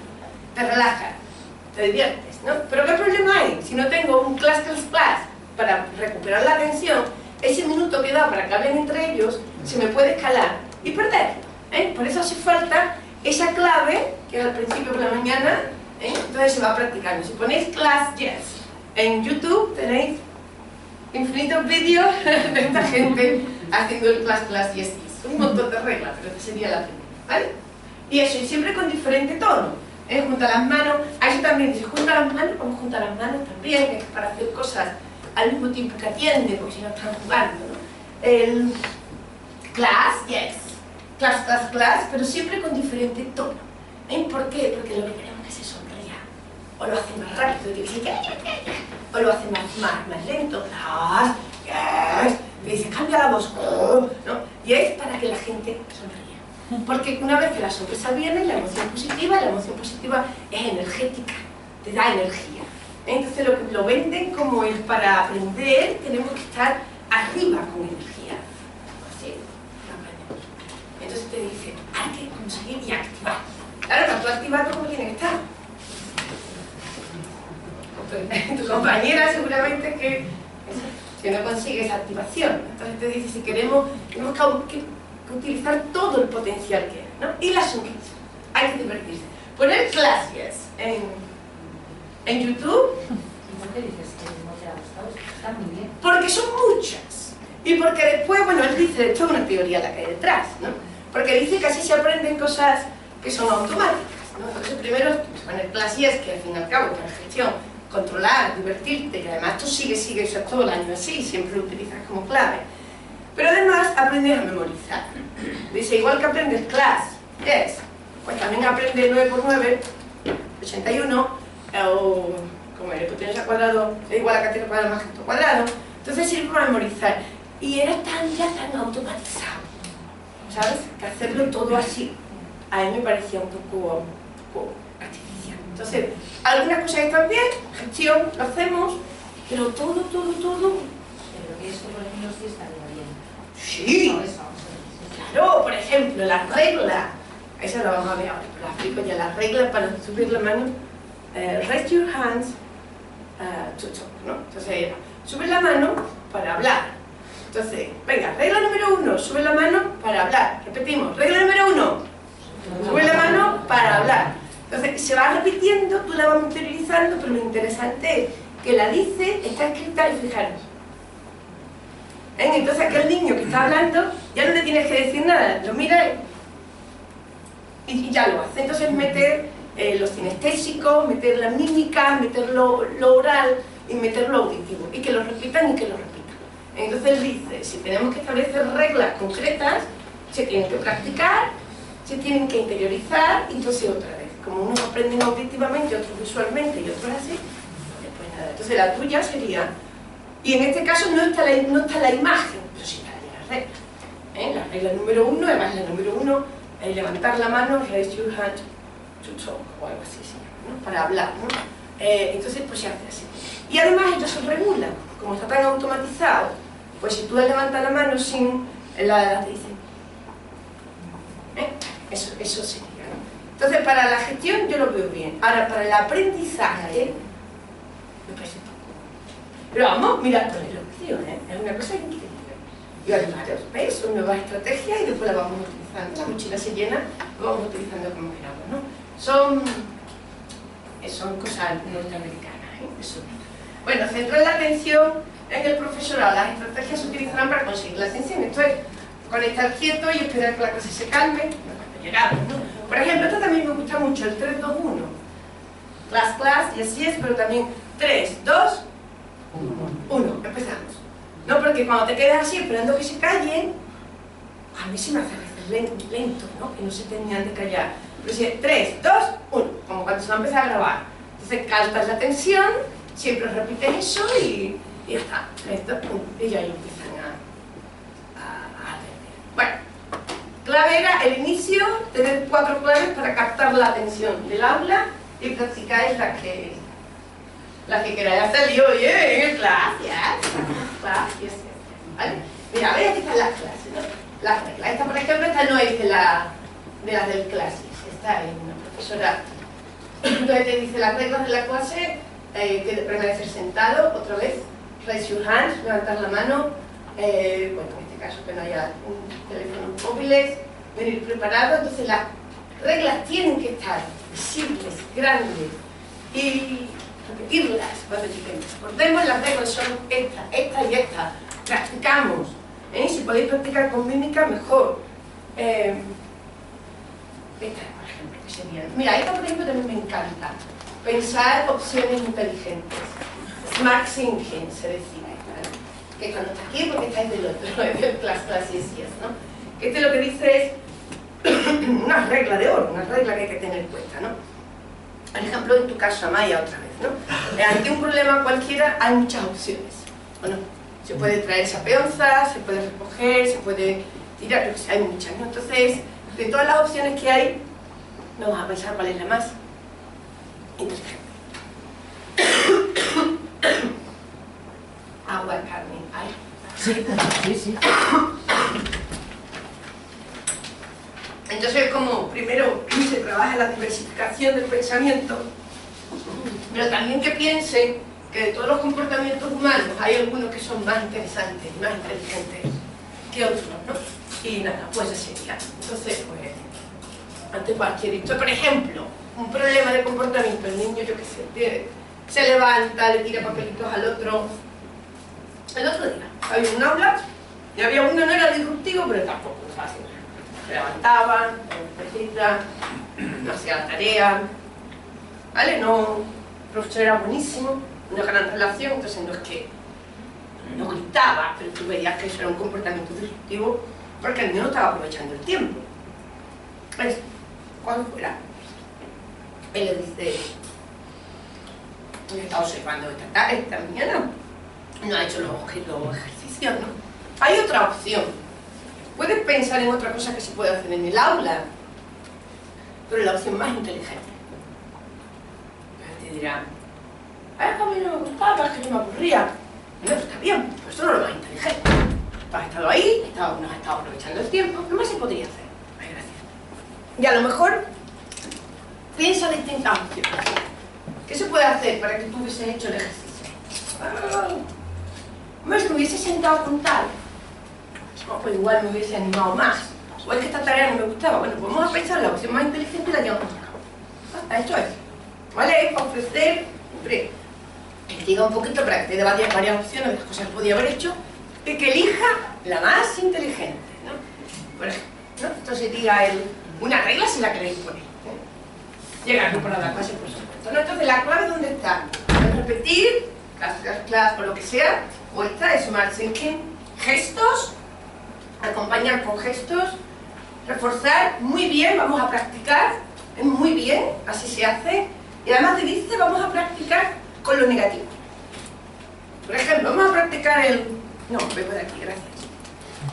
Te relajas, te diviertes, ¿no? Pero ¿qué problema hay? Si no tengo un class para recuperar la atención, ese minuto que da para que hablen entre ellos se me puede escalar y perderlo, ¿eh? Por eso hace falta esa clave, que es al principio por la mañana, ¿eh? Entonces se va practicando. Si ponéis class yes en YouTube, tenéis infinitos vídeos de esta gente haciendo el class yes. Un montón de reglas, pero esta sería la primera, ¿vale? Y eso, y siempre con diferente tono. Junta las manos, a eso también dice, junta las manos, vamos a juntar las manos también, que es para hacer cosas al mismo tiempo que atiende, porque si no están jugando, ¿no? El class, yes, class, pero siempre con diferente tono. ¿Por qué? Porque lo que queremos es que se sonría, o lo hace más rápido, que dice, o lo hace más lento, class, yes, que dice, cambia la voz, ¿no? Y es para que la gente sonríe. Porque una vez que la sonrisa viene, la emoción positiva es energética, te da energía. Entonces lo venden como es para aprender, tenemos que estar arriba con energía. Así, entonces te dicen, hay que conseguir y activar. Claro, para tú activarlo, ¿cómo tiene que estar? Tu compañera seguramente que no consigue esa activación. Entonces te dice, si tenemos que utilizar todo el potencial que hay, ¿no? Y la sonrisa, hay que divertirse. Poner clases en YouTube. ¿Por qué dices que no te ha gustado? Está muy bien. Porque son muchas. Y porque después, bueno, él dice, esto es una teoría la que hay detrás, ¿no? Porque dice que así se aprenden cosas que son automáticas, ¿no? Entonces primero, poner clases, que al fin y al cabo, para gestión, controlar, divertirte, y además tú sigues eso todo el año así, siempre lo utilizas como clave. Pero además aprendes a memorizar. Dice, igual que aprendes class, yes, pues también aprendes 9 por 9, 81, o como el hipotenusa al cuadrado es igual a cantidad al cuadrado más que cuadrado. Entonces sirve para memorizar. Y era ya tan automatizado, ¿sabes? Que hacerlo todo así, a mí me parecía un poco artificial. Entonces, algunas cosas están bien, gestión, lo hacemos, pero todo. Pero que esto, por ejemplo, sí estaría bien. Sí, claro, por ejemplo, la regla, esa la vamos a ver ahora, pero la explico ya, la regla para subir la mano, raise your hands to talk, ¿no? Entonces, sube la mano para hablar. Entonces, venga, regla número 1, sube la mano para hablar. Repetimos, regla número 1, sube la mano para hablar. Entonces, se va repitiendo, tú la vas interiorizando, pero lo interesante es que la dice, está escrita y fijaros. Entonces aquel niño que está hablando, ya no le tienes que decir nada, lo mira y ya lo hace. Entonces meter los cinestésicos, meter la mímica, meter lo oral y meter lo auditivo. Y que lo repitan y que lo repitan. Entonces él dice, si tenemos que establecer reglas concretas, se tienen que practicar, se tienen que interiorizar, y entonces otra vez. Como unos aprenden auditivamente, otros visualmente y otros así, después nada. Entonces la tuya sería... Y en este caso no está la imagen, pero sí está la regla. La regla número 1, además la número 1 es levantar la mano, raise your hand to talk, o algo así, ¿no? Para hablar, ¿no? Entonces pues se hace así. Y además esto se regula, como está tan automatizado, pues si tú levantas la mano sin la te dicen. Eso sería, ¿no? Entonces para la gestión yo lo veo bien. Ahora para el aprendizaje me parece poco. Pero vamos, mirad toda la opción, es una cosa increíble. Y además, ¿veis? Son nuevas estrategias y después las vamos utilizando. La mochila se llena, lo vamos utilizando como queramos, ¿no? Son cosas norteamericanas, eso. Bueno, centrar la atención en el profesorado. Las estrategias se utilizarán para conseguir la atención. Esto es conectar quieto y esperar que la clase se calme. Llegamos, ¿no? Por ejemplo, esto también me gusta mucho, el 3-2-1. Class, y así es, pero también 3, 2, 1. Empezamos. No, porque cuando te quedas así esperando que se callen, a mí sí me hace a veces lento, ¿no? Que no se terminan de callar. Pero si es 3, 2, 1, como cuando se va a empezar a grabar. Entonces caltas la tensión, siempre repites eso y ya está. 3, 2, 1. Y ya empiezan a atender. Bueno, clave era el inicio, tener 4 claves para captar la atención del aula y practicáis las que queráis hacer. Y oye, clases, ¿vale? Mira, veis aquí están las clases, ¿no? Las reglas. Esta, por ejemplo, esta no es de las del clases. Esta es una profesora. Entonces te dice las reglas de la clase, que permanecer sentado, otra vez, raise your hands, levantar la mano, bueno, en este caso que no haya teléfonos móviles, venir preparado. Entonces las reglas tienen que estar visibles, grandes, y repetirlas cuando lleguemos. Recordemos, las reglas son esta y esta. Practicamos. Si podéis practicar con mímica, mejor. Esta, por ejemplo, que sería... Mira, esta, por ejemplo, también me encanta. Pensar opciones inteligentes. Smart thinking, se decía. Que cuando estás aquí, porque estáis del otro, del class y ¿no? Este lo que dice es una regla de oro, una regla que hay que tener en cuenta, ¿no? Por ejemplo, en tu caso, Amaya, otra vez, ¿no? Ante un problema cualquiera hay muchas opciones, ¿o no? Se puede traer esa peonza, se puede recoger, se puede tirar, pero hay muchas, ¿no? Entonces, de todas las opciones que hay, vamos a pensar cuál es la más inteligente. Agua, Carmen. Ay. Sí. Entonces, como primero se trabaja la diversificación del pensamiento, pero también que piensen que de todos los comportamientos humanos hay algunos que son más interesantes y más inteligentes que otros, ¿no? Y nada, pues así sería. Entonces, pues, ante cualquier historia, por ejemplo, un problema de comportamiento, el niño, yo qué sé, se levanta, le tira papelitos al otro. El otro día había un aula y había uno, no era disruptivo, pero tampoco fácil. Se levantaba, no hacía la tarea, ¿vale? No, el profesor era buenísimo, una gran relación, entonces no es que no gritaba, pero tú veías que eso era un comportamiento disruptivo porque el niño no estaba aprovechando el tiempo. ¿Ves? Cuando fuera, él le dice, he estado observando esta mañana, no ha hecho los ejercicios, ¿no? Hay otra opción. Puedes pensar en otra cosa que se puede hacer en el aula, pero la opción más inteligente. Te dirán, a mí no me gustaba, es que no me aburría. No, está bien, pero eso no es lo más inteligente. Tú has estado ahí, no has estado aprovechando el tiempo, ¿qué más se podría hacer? Ay, gracias. Y a lo mejor piensa distintas opciones. ¿Qué se puede hacer para que tú hubieses hecho el ejercicio? Si me hubiese sentado a contar, pues igual me hubiese animado más. O es que esta tarea no me gustaba. Bueno, pues vamos a pensar la opción más inteligente y la llevamos a cabo. Esto es. ¿Vale? Es ofrecer, hombre, que diga un poquito para que te dé varias opciones de las cosas que podía haber hecho, y que elija la más inteligente, ¿no? Por ejemplo, ¿no? Esto sería una regla si la queréis poner. Llegar para la clase, por supuesto, ¿no? Entonces, ¿la clave dónde está? Repetir, clase o lo que sea, o esta es Smart Thinking, gestos, acompañar con gestos, reforzar, muy bien, vamos a practicar, muy bien, así se hace, y además te dice, vamos a practicar con lo negativo. Por ejemplo, vamos a practicar no, vengo de aquí, gracias.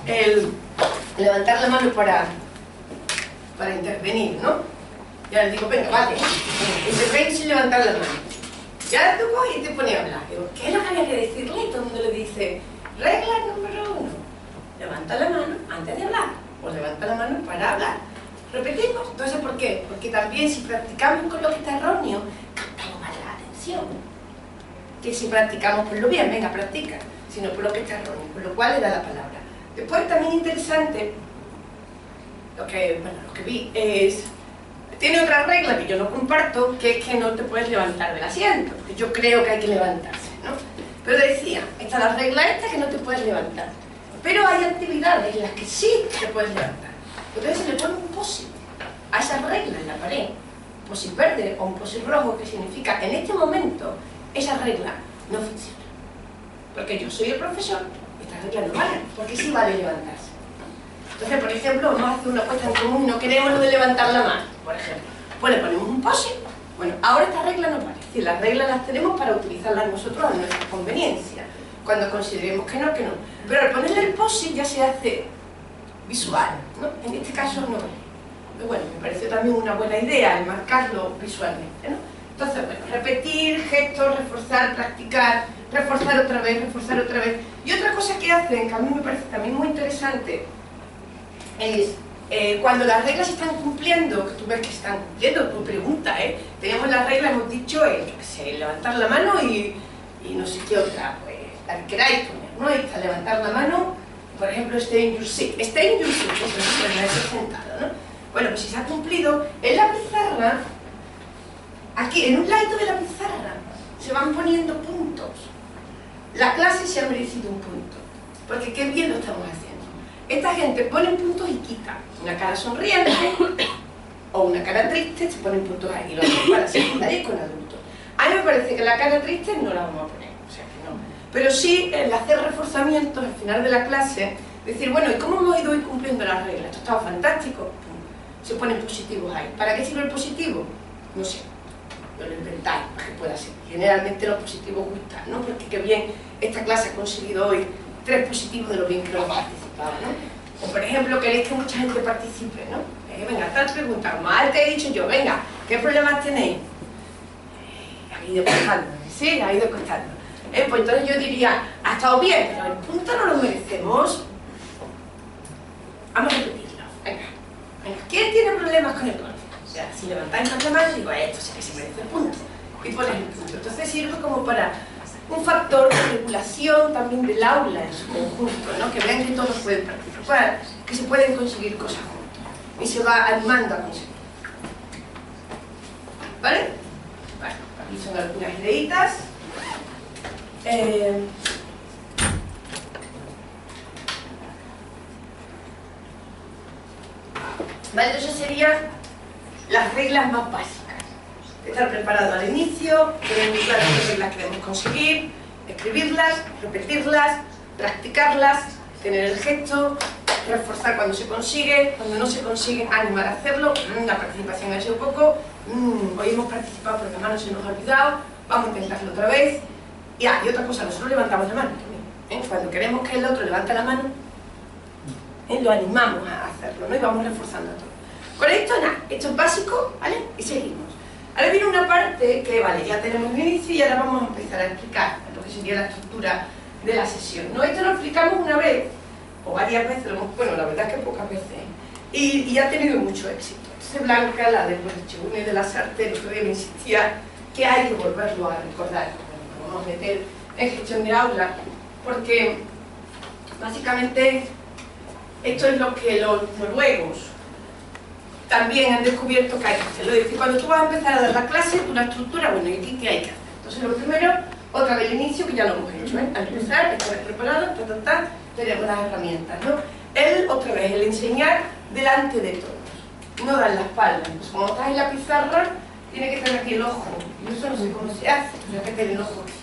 El levantar la mano para intervenir, ¿no? Ya les digo, venga, vale, intervenir sin levantar la mano. Ya tú coges y te pones a hablar. Digo, ¿qué es lo que había que decirle? Y todo el mundo le dice, regla número 1, levanta la mano antes de hablar, o levanta la mano para hablar. Repetimos. Entonces, ¿por qué? Porque también si practicamos con lo que está erróneo, captamos más la atención. Que si practicamos por lo bien, venga, practica, sino por lo que está erróneo, por lo cual le da la palabra. Después, también interesante, lo que vi es... Tiene otra regla que yo no comparto, que es que no te puedes levantar del asiento, porque yo creo que hay que levantarse, ¿no? Pero decía, está la regla esta que no te puedes levantar. Pero hay actividades en las que sí te puedes levantar. Entonces se le pone un post-it a esa regla en la pared. Un post-it verde o un post-it rojo, que significa, en este momento, esa regla no funciona. Porque yo soy el profesor, esta regla no vale, porque sí vale levantarse. Entonces, por ejemplo, vamos a hacer una apuesta en común y no queremos lo de levantar la mano, por ejemplo. Pues le ponemos un post-it. Bueno, ahora esta regla no vale. Es decir, las reglas las tenemos para utilizarlas nosotros a nuestra conveniencia. Cuando consideremos que no, que no. Pero al ponerle el post-it ya se hace visual, ¿no? En este caso no vale. Pero bueno, me pareció también una buena idea el marcarlo visualmente, ¿no? Entonces, bueno, repetir, gestos, reforzar, practicar, reforzar otra vez, reforzar otra vez. Y otra cosa que hacen, que a mí me parece también muy interesante, es cuando las reglas se están cumpliendo, que tú ves que se están cumpliendo, tu pregunta, tenemos las reglas, hemos dicho, yo qué sé, levantar la mano y no sé qué otra, pues la que queráis poner, ¿no? Ahí está, levantar la mano, por ejemplo, stay in your seat, stay in your seat, eso es permanecer sentado, ¿no? Bueno, pues si se ha cumplido, en la pizarra, aquí, en un ladito de la pizarra, se van poniendo puntos. La clase se ha merecido un punto, porque qué bien lo estamos haciendo. Esta gente pone puntos y quita. Una cara sonriente o una cara triste, se ponen puntos ahí. Y lo hacen para secundaria y con adultos. A mí me parece que la cara triste no la vamos a poner, o sea que no. Pero sí el hacer reforzamientos al final de la clase, decir, bueno, ¿y cómo hemos ido hoy cumpliendo las reglas? Esto estaba fantástico. Se ponen positivos ahí. ¿Para qué sirve el positivo? No sé. Lo inventáis para que pueda ser. Generalmente los positivos gustan, ¿no? Porque qué bien esta clase ha conseguido hoy 3 positivos de lo bien que lo hemos participado, ¿no? O por ejemplo, queréis que mucha gente participe, ¿no? Venga, tal pregunta, como antes he dicho yo, venga, ¿qué problemas tenéis? Ha ido costando, ¿sí? Ha ido costando. Pues entonces yo diría, ha estado bien, pero el punto no lo merecemos. Vamos a repetirlo, venga. ¿Quién tiene problemas con el golf? O sea, si levantáis más la mano, digo, esto sí que se merece el punto. Y pones el punto. Entonces sirve como para un factor de regulación también del aula en su conjunto, ¿no? Que vean que todos pueden participar, que se pueden conseguir cosas juntos. Y se va animando a conseguir. ¿Vale? Bueno, aquí son algunas ideitas. Vale, entonces serían las reglas más básicas. Estar preparado al inicio, tener muy claro qué reglas queremos conseguir, escribirlas, repetirlas, practicarlas, tener el gesto, reforzar cuando se consigue, cuando no se consigue, animar a hacerlo. La participación ha sido poco, hoy hemos participado porque la mano se nos ha olvidado, vamos a intentarlo otra vez. Y otra cosa, nosotros levantamos la mano también. Cuando queremos que el otro levante la mano, lo animamos a hacerlo, ¿no? Y vamos reforzando todo. Con esto nada, esto es básico, ¿vale? Y seguimos. Ahora viene una parte que, vale, ya tenemos el inicio y ahora vamos a empezar a explicar lo que sería la estructura de la sesión. ¿No? Esto lo explicamos una vez, o varias veces, bueno, la verdad es que pocas veces, y ha tenido mucho éxito. Entonces Blanca, la de Chegune de las Artes, el otro día me insistía que hay que volverlo a recordar. Lo vamos a meter en gestión de aula, porque básicamente esto es lo que los noruegos también han descubierto que hay que hacerlo. Es decir, cuando tú vas a empezar a dar la clase, una estructura, bueno, ¿y aquí qué hay que hacer? Entonces, lo primero, otra vez el inicio, que ya lo hemos hecho, ¿eh? Al empezar, estar preparado, tenemos las herramientas, ¿no? Otra vez, el enseñar delante de todos, no dar la espalda. Pues cuando estás en la pizarra, tiene que estar aquí el ojo. Yo eso no sé cómo se hace, pero hay que tener el ojo aquí,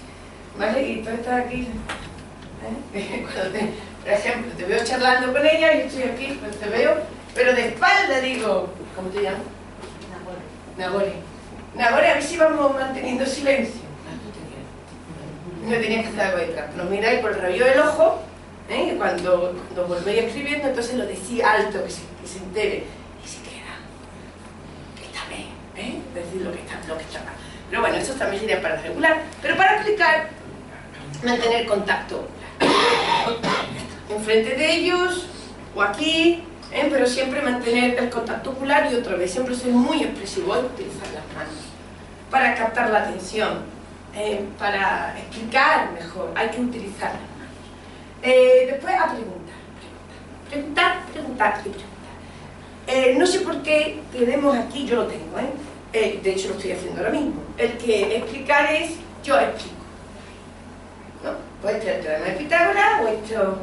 ¿vale? Y tú estás aquí, cuando por ejemplo, te veo charlando con ella, yo estoy aquí, pues te veo, pero de espalda digo, ¿cómo te llamas? Nagore. Nagore, a ver si vamos manteniendo silencio. No tenías que hacer algo detrás. Nos miráis por el rabillo del ojo, y cuando volvéis escribiendo, entonces lo decís alto, que se entere, y se queda. Que está bien, decir lo que está mal. Pero bueno, eso también sería para regular. Pero para explicar, mantener contacto enfrente de ellos, o aquí, pero siempre mantener el contacto ocular y otra vez, siempre ser muy expresivo, hay que utilizar las manos para captar la atención, para explicar mejor, hay que utilizar las manos. Después a preguntar y preguntar. No sé por qué tenemos aquí, yo lo tengo, de hecho lo estoy haciendo ahora mismo, el que explicar es yo explico, ¿no? Pues esto es el teorema de Pitágoras, o esto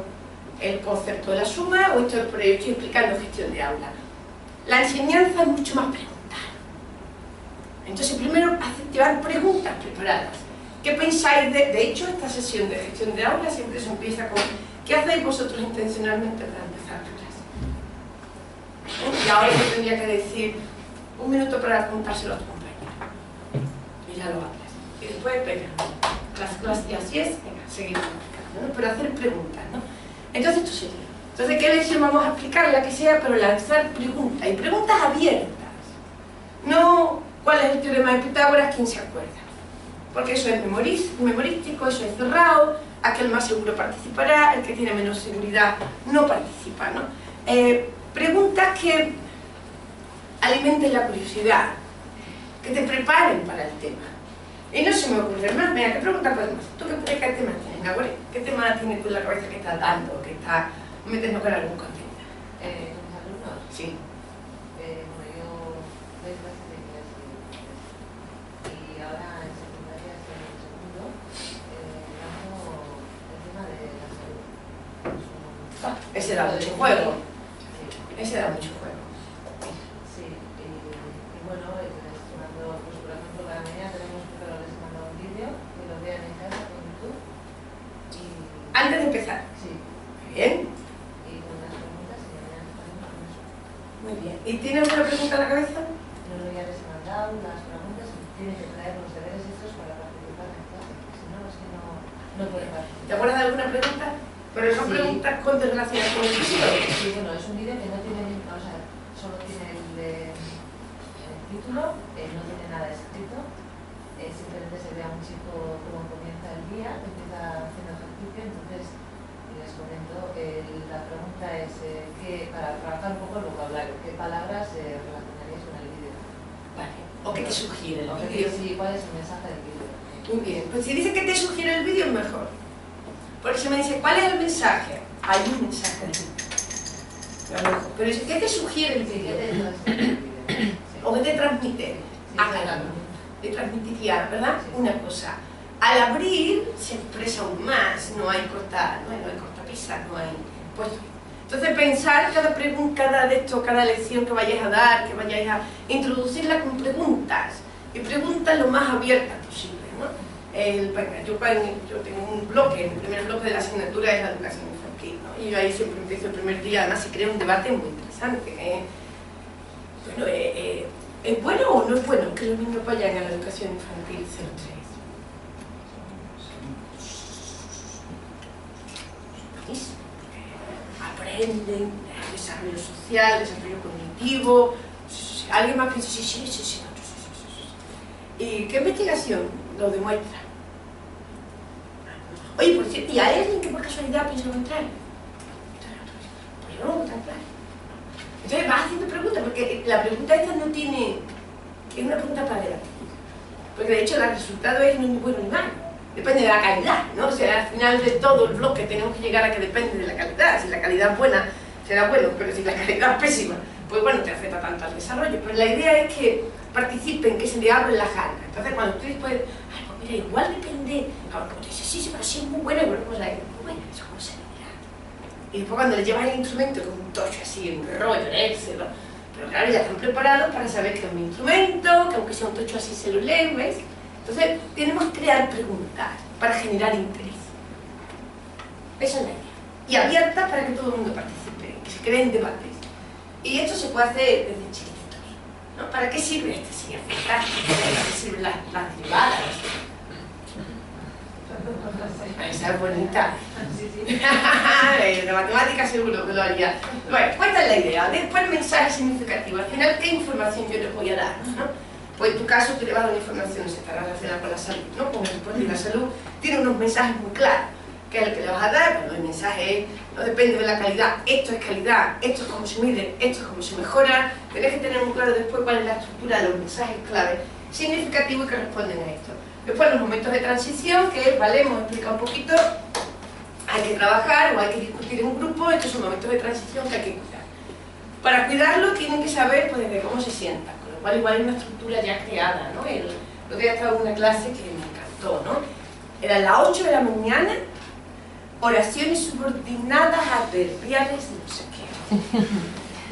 es el concepto de la suma, o esto es por ello estoy explicando gestión de aula. La enseñanza es mucho más preguntar. Entonces primero llevar preguntas preparadas. ¿Qué pensáis de hecho, esta sesión de gestión de aula siempre se empieza con ¿qué hacéis vosotros intencionalmente para empezar tu clase? Y ahora yo tendría que decir 1 minuto para contárselo a tu compañero. Y ya lo hablas. Y después, venga, las clases así es, venga, seguimos explicando, ¿no? Pero hacer preguntas, ¿no? Entonces esto sería. Entonces, ¿qué lección vamos a explicar? La que sea, pero lanzar preguntas. Y preguntas abiertas. No, ¿cuál es el teorema de Pitágoras? ¿Quién se acuerda? Porque eso es memorístico, eso es cerrado, aquel más seguro participará, el que tiene menos seguridad no participa, ¿no? Preguntas que alimenten la curiosidad, que te preparen para el tema. Y no se me ocurre más, mira, ¿qué pregunta podemos hacer? ¿Tú qué tema tienes, Nagore? ¿Qué tema tienes tú en la cabeza que estás dando, que estás metiendo con algún contenido? ¿Con los alumnos? Sí. Bueno, yo doy clases de inglés y ahora en secundaria estoy en el segundo, dando el tema de la salud. Ese da mucho juego. Sí. Ese da mucho juego. Sí, y bueno, les mando, pues por ejemplo, para mañana tenemos que les mando un vídeo que lo vean en casa en YouTube. Y, Antes de empezar. sí, Bien. y con las preguntas y mañana estaremos con eso. Muy bien. ¿Y tienes alguna pregunta en la cabeza? No, ya les he mandado las preguntas y tienen que traer los deberes estos para participar en clase, porque si no, es que no pueden participar. ¿Te acuerdas de alguna pregunta? Pero son Sí. preguntas relacionadas con el título. Sí, bueno, es un vídeo que no tiene, o sea, solo tiene el título, no tiene nada escrito, simplemente se ve a un chico cómo comienza el día, empieza haciendo ejercicio, entonces les comento, la pregunta es, para trabajar un poco el vocabulario, ¿qué palabras relacionarías con el vídeo? Vale. ¿O qué te sugiere el O vídeo? sí, ¿cuál es el mensaje del vídeo? Muy bien. Pues si dice que te sugiere el vídeo, mejor. Porque si me dice, ¿cuál es el mensaje? Hay un mensaje del vídeo. Pero dice, ¿qué te sugiere el Sí, ¿qué vídeo? te transmite el vídeo? Sí. ¿O qué te transmite? Sí, Caramba. Te transmitiría, ¿verdad? Sí. Una cosa. Al abrir se expresa aún más, no hay cortapisas, no hay puesto. Entonces pensar cada pregunta, cada lección que vayáis a dar, que vayáis a introducirla con preguntas, y preguntas lo más abiertas posible, ¿no? Yo tengo un bloque, el primer bloque de la asignatura es la educación infantil, ¿no? Y yo ahí siempre empiezo el primer día, además se crea un debate muy interesante. Bueno, ¿es bueno o no es bueno que los niños vayan a la educación infantil 03? Aprenden desarrollo social, desarrollo cognitivo. Alguien más piensa, sí. ¿Y qué investigación lo demuestra? Oye, por cierto, ¿y hay alguien que por casualidad piensa no entrar? Pues yo no voy a entrar. Entonces vas haciendo preguntas, porque la pregunta esta no tiene... es una pregunta para debatir. Porque de hecho el resultado es ni bueno ni malo. Depende de la calidad, ¿no? O sea, al final de todo el bloque tenemos que llegar a que depende de la calidad. Si la calidad es buena, será bueno, pero si la calidad es pésima, pues bueno, te afecta tanto al desarrollo. Pero la idea es que participen, que se le abren las ganas. Entonces cuando tú después, ay, pues mira, igual depende, claro, como te dices, sí, pero sí es muy bueno, pero pues bueno, eso cómo se dirá. Y después cuando le llevas el instrumento con un tocho así, un rollo, en Excel, ¿no? Pero claro, ya están preparados para saber que es un instrumento, que aunque sea un tocho así se lo leen, ¿ves? Entonces, tenemos que crear preguntas para generar interés. Esa es la idea. Y abiertas para que todo el mundo participe, que se creen debates. Y esto se puede hacer desde chiquititos, ¿no? ¿Para qué sirve este? Sí, es fantástico. ¿Para qué sirven las derivadas? Esa es bonita. De matemáticas seguro que lo haría. Bueno, pues esta es la idea. Después el mensaje significativo. Al final, ¿qué información yo les voy a dar? ¿no? Pues en tu caso tú le vas a dar información que estará relacionada con la salud, ¿no? Con el deporte y la salud tiene unos mensajes muy claros, que es el que le vas a dar. Bueno, el mensaje es, no depende de la calidad, esto es calidad, esto es cómo se mide, esto es cómo se mejora. Tenés que tener muy claro después cuál es la estructura de los mensajes clave significativos que responden a esto. Después los momentos de transición, que vale, hemos explicado un poquito, hay que trabajar o hay que discutir en un grupo. Estos son momentos de transición que hay que cuidar. Para cuidarlo tienen que saber pues, de cómo se sientan. Igual hay una estructura ya creada, ¿no? El otro día estaba en una clase que me encantó, ¿no? Eran las 8 de la mañana oraciones subordinadas adverbiales de no sé qué.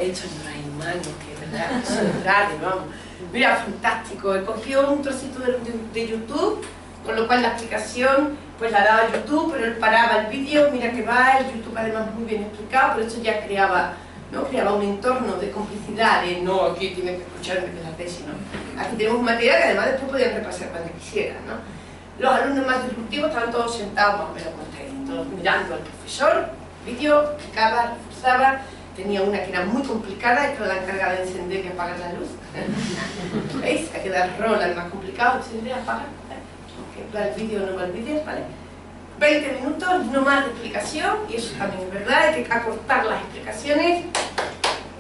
Esto no hay mano, que verdad, eso es raro, vamos. Mira, fantástico. He cogido un trocito de YouTube, con lo cual la explicación pues la daba YouTube, pero él paraba el vídeo, mira que va, el YouTube además muy bien explicado, pero eso ya creaba, ¿no? Creaba un entorno de complicidad, de no, aquí tienen que escucharme que la tesis, ¿no? Aquí tenemos un material que además después podían repasar cuando quisieran, ¿no? Los alumnos más disruptivos estaban todos sentados más o menos contentos, mirando al profesor, vídeo, explicaba, reforzaba. Tenía una que era muy complicada, que era la encargada de encender y apagar la luz. ¿Veis? Hay que dar rol al más complicado, encender, apagar. Que va el vídeo o no va el vídeo, ¿vale? 20 minutos, no más de explicación, y eso también es verdad, hay que acortar las explicaciones.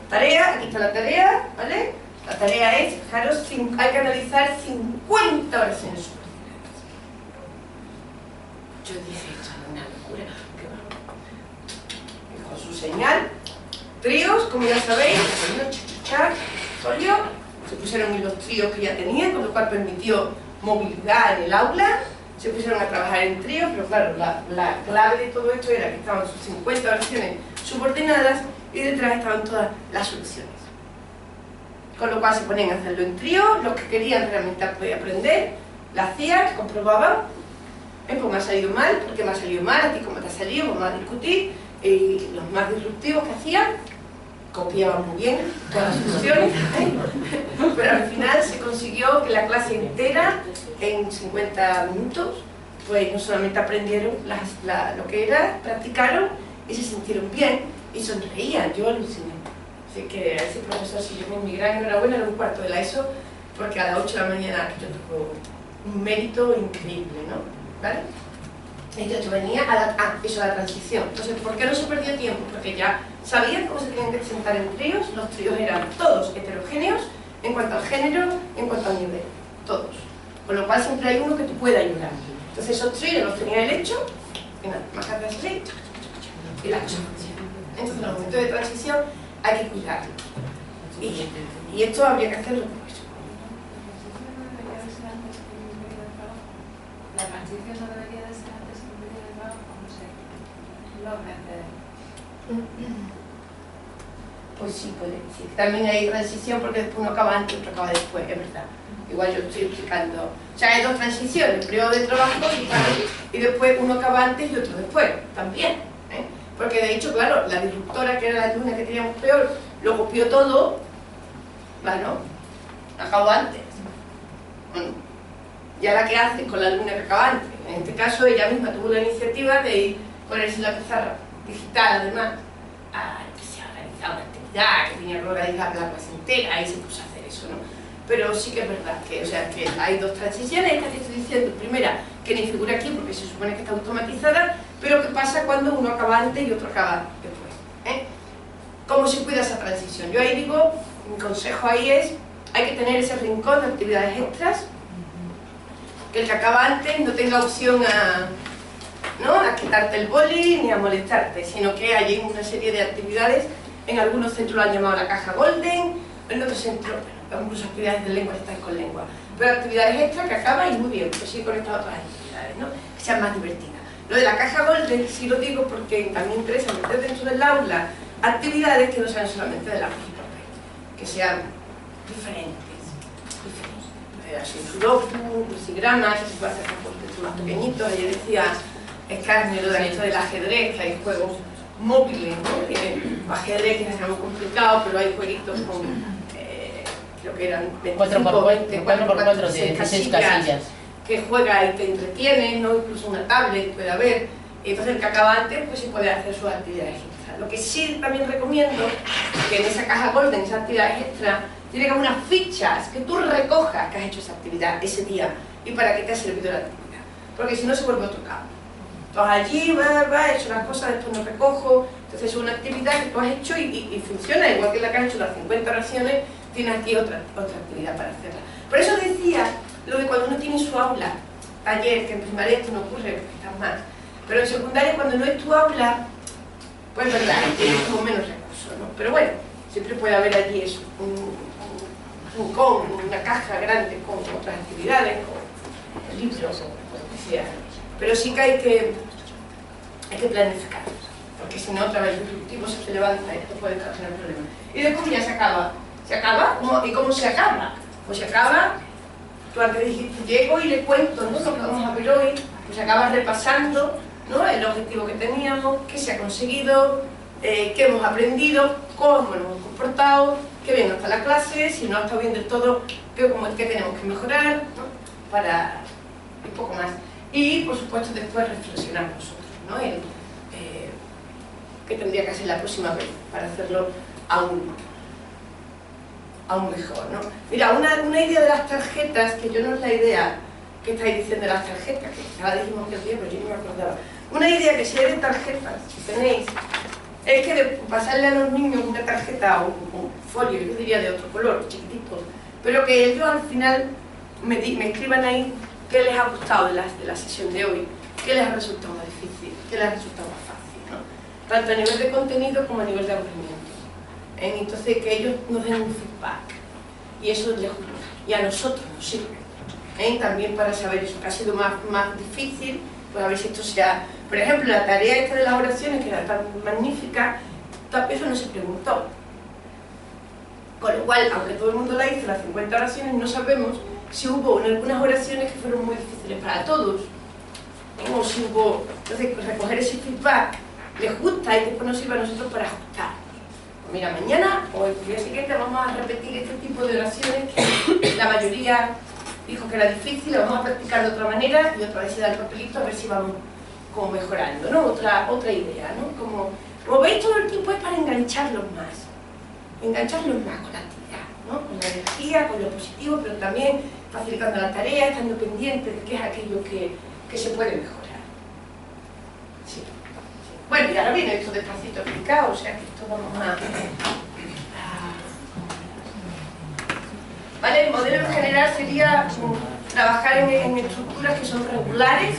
Tarea, aquí está la tarea, ¿vale? La tarea es, fijaros, hay que analizar 50 oraciones subordinadas. Yo dije, esto es una locura, ¿qué va? Con su señal. Tríos, como ya sabéis, folio, se pusieron en los tríos que ya tenían, con lo cual permitió movilidad en el aula, se pusieron a trabajar en tríos, pero claro, la clave de todo esto era que estaban sus 50 oraciones subordinadas y detrás estaban todas las soluciones. Con lo cual se ponían a hacerlo en trío, los que querían realmente aprender, la hacían, comprobaban, pues me ha salido mal, ¿por qué me ha salido mal? ¿A ti cómo te ha salido? Vamos a discutir. Y los más disruptivos que hacían, copiaban muy bien todas las soluciones, pero al final se consiguió que la clase entera, en 50 minutos, pues no solamente aprendieron lo que era, practicaron y se sintieron bien y sonreían. Yo aluciné. Así que a ese profesor, si yo mi gran enhorabuena, era un cuarto de la ESO, porque a las 8 de la mañana yo tuve un mérito increíble, ¿no? ¿Vale? Entonces venía a la transición. Entonces, ¿por qué no se perdió tiempo? Porque ya sabían cómo se tenían que sentar en tríos, los tríos eran todos heterogéneos en cuanto al género, en cuanto al nivel, todos. Con lo cual siempre hay uno que te puede ayudar. Entonces esos tríos los tenía el hecho, en la marca de así, y la hecho. Entonces en los momentos de transición hay que cuidarlos. Y esto habría que hacerlo. La transición no debería de ser antes que un vídeo de trabajo, no sé. Pues sí, puede decir. También hay transición porque después uno acaba antes y otro acaba después, es verdad. Igual yo estoy explicando. O sea, hay dos transiciones, periodo de trabajo y después uno acaba antes y otro después, también. Porque de hecho, claro, la disruptora, que era la alumna que teníamos peor, lo copió todo, bueno, acabó antes. ¿Y ahora qué hace con la alumna que acaba antes? En este caso, ella misma tuvo la iniciativa de ponerse la pizarra digital, además, que se organizaba una actividad, que tenía que organizar la clase entera, y se puso a hacer eso, ¿no? Pero sí que es verdad que, o sea, que hay dos transiciones, esta que estoy diciendo, primera, que ni figura aquí porque se supone que está automatizada, pero ¿qué pasa cuando uno acaba antes y otro acaba después? ¿Cómo se cuida esa transición? Yo ahí digo, mi consejo ahí es, hay que tener ese rincón de actividades extras, que el que acaba antes no tenga opción a quitarte el boli ni a molestarte, sino que hay una serie de actividades, en algunos centros lo han llamado la caja golden, en otros centros, incluso actividades de lengua, estáis con lengua, pero actividades extras que acaban y muy bien, pues sí conectado a otras actividades, ¿no? Que sean más divertidas. Lo de la caja golden sí lo digo porque también interesa meter dentro del aula actividades que no sean solamente de la que sean diferentes. Así sudoku, crucigramas, que se puede hacer con textos más pequeñitos. Ella decía, es carne lo de esto del ajedrez, que hay juegos móviles, ¿no? Ajedrez que es algo complicado, pero hay jueguitos con, creo que eran 25, 20, 4x4 de 16 casillas, que juega y te entretiene, ¿no? Incluso una tablet puede haber. Entonces el que acaba antes, pues se puede hacer sus actividades extras. Lo que sí también recomiendo, que en esa caja golden, esas actividades extras, tiene que haber unas fichas que tú recojas que has hecho esa actividad ese día y para qué te ha servido la actividad, porque si no se vuelve otro cabo. Entonces allí he hecho las cosas, después no recojo, entonces es una actividad que tú has hecho y funciona, igual que la que has hecho las 50 oraciones, tienes aquí otra actividad para hacerla. Por eso decía lo de cuando uno tiene su aula, taller, que en primaria esto no ocurre porque estás más, pero en secundaria cuando no es tu aula, pues verdad, tienes como menos recursos, ¿no? Pero bueno, siempre puede haber allí eso, con una caja grande con otras actividades, con libros o lo que sea. Pero sí que hay que hay que planificar, porque si no otra vez el ejecutivo se levanta y esto puede causar problemas. Y después ya se acaba. ¿Se acaba? ¿Y cómo se acaba? Pues se acaba, tú antes dijiste, llego y le cuento, ¿no?, lo que vamos a ver hoy, pues se acaba repasando, ¿no?, el objetivo que teníamos, qué se ha conseguido, qué hemos aprendido, cómo nos hemos comportado, qué bien está la clase, si no ha estado bien del todo, qué tenemos que mejorar, ¿no?, para un poco más. Y por supuesto después reflexionar nosotros, ¿no?, qué tendría que hacer la próxima vez para hacerlo aún mejor, ¿no? Mira, una idea de las tarjetas, que yo no es la idea que estáis diciendo de las tarjetas, que ya dijimos que el día, pero yo no me acordaba. Una idea que si hay de tarjetas, si tenéis, es que de pasarle a los niños una tarjeta o un folio, yo diría de otro color, chiquitito, pero que ellos al final me escriban ahí qué les ha gustado de la sesión de hoy, qué les ha resultado más difícil, qué les ha resultado más fácil, ¿no? Tanto a nivel de contenido como a nivel de aburrimiento. Entonces que ellos nos den un feedback y eso les gusta, y a nosotros nos sirve, también para saber eso que ha sido más difícil, pues a ver si esto sea, por ejemplo, la tarea esta de las oraciones, que era tan magnífica, eso no se preguntó, con lo cual, aunque todo el mundo la hizo, las 50 oraciones, no sabemos si hubo algunas oraciones que fueron muy difíciles para todos, o si hubo, entonces recoger ese feedback les gusta y después nos sirve a nosotros para ajustar. Mira, mañana o el día siguiente vamos a repetir este tipo de oraciones que la mayoría dijo que era difícil, lo vamos a practicar de otra manera y otra vez se da el papelito a ver si vamos como mejorando, ¿no? Otra idea, ¿no? Como veis, todo el tiempo es para engancharlos más con la actividad, ¿no? Con la energía, con lo positivo, pero también facilitando la tarea, estando pendiente de qué es aquello que se puede mejorar. Sí. Bueno, y ahora viene esto despacito explicado, o sea que esto vamos a... ¿Vale? El modelo en general sería trabajar en estructuras que son regulares,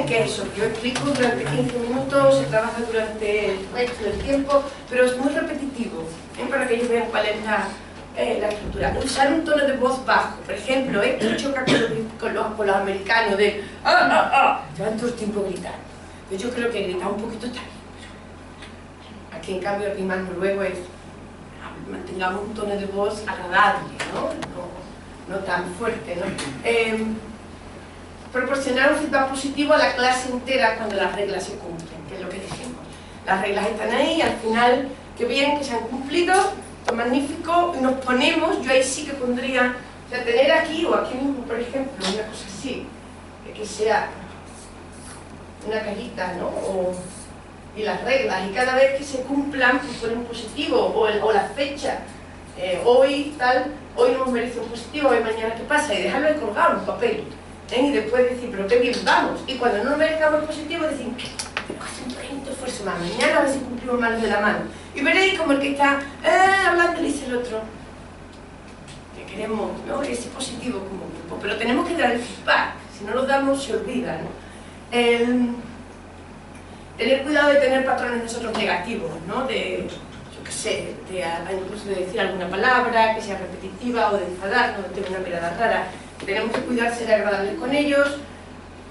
que eso, yo explico durante 15 minutos, se trabaja durante el resto del tiempo, pero es muy repetitivo, para que ellos vean cuál es la estructura. Usar un tono de voz bajo, por ejemplo, esto choca con los americanos de llevan todo el tiempo gritando. Yo creo que gritar un poquito está bien. Aquí en cambio el más noruego es mantengamos un tono de voz agradable, no tan fuerte, ¿no? Proporcionar un feedback positivo a la clase entera cuando las reglas se cumplen, que es lo que decimos. Las reglas están ahí, al final, qué bien que se han cumplido, es magnífico, y nos ponemos, yo ahí sí que pondría, o sea, tener aquí o aquí mismo, por ejemplo, una cosa así, que sea una cajita, ¿no? Y las reglas, y cada vez que se cumplan, pues poner un positivo, o la fecha, hoy tal, hoy no hemos merecido un positivo, hoy mañana qué pasa, y dejarlo ahí colgado en un papel, y después decir, pero qué bien vamos, y cuando no nos merezcamos el positivo, decir, tengo que hacer un pequeño esfuerzo más, mañana a ver si cumplimos manos de la mano, y veréis como el que está hablando le dice el otro, que queremos, ¿no?, ese positivo como grupo, pero tenemos que dar el feedback, si no lo damos se olvida, ¿no? Tener cuidado de tener patrones nosotros negativos, ¿no? Yo qué sé, incluso de decir alguna palabra que sea repetitiva o de enfadarnos, de tener una mirada rara. Tenemos que cuidar ser agradables con ellos,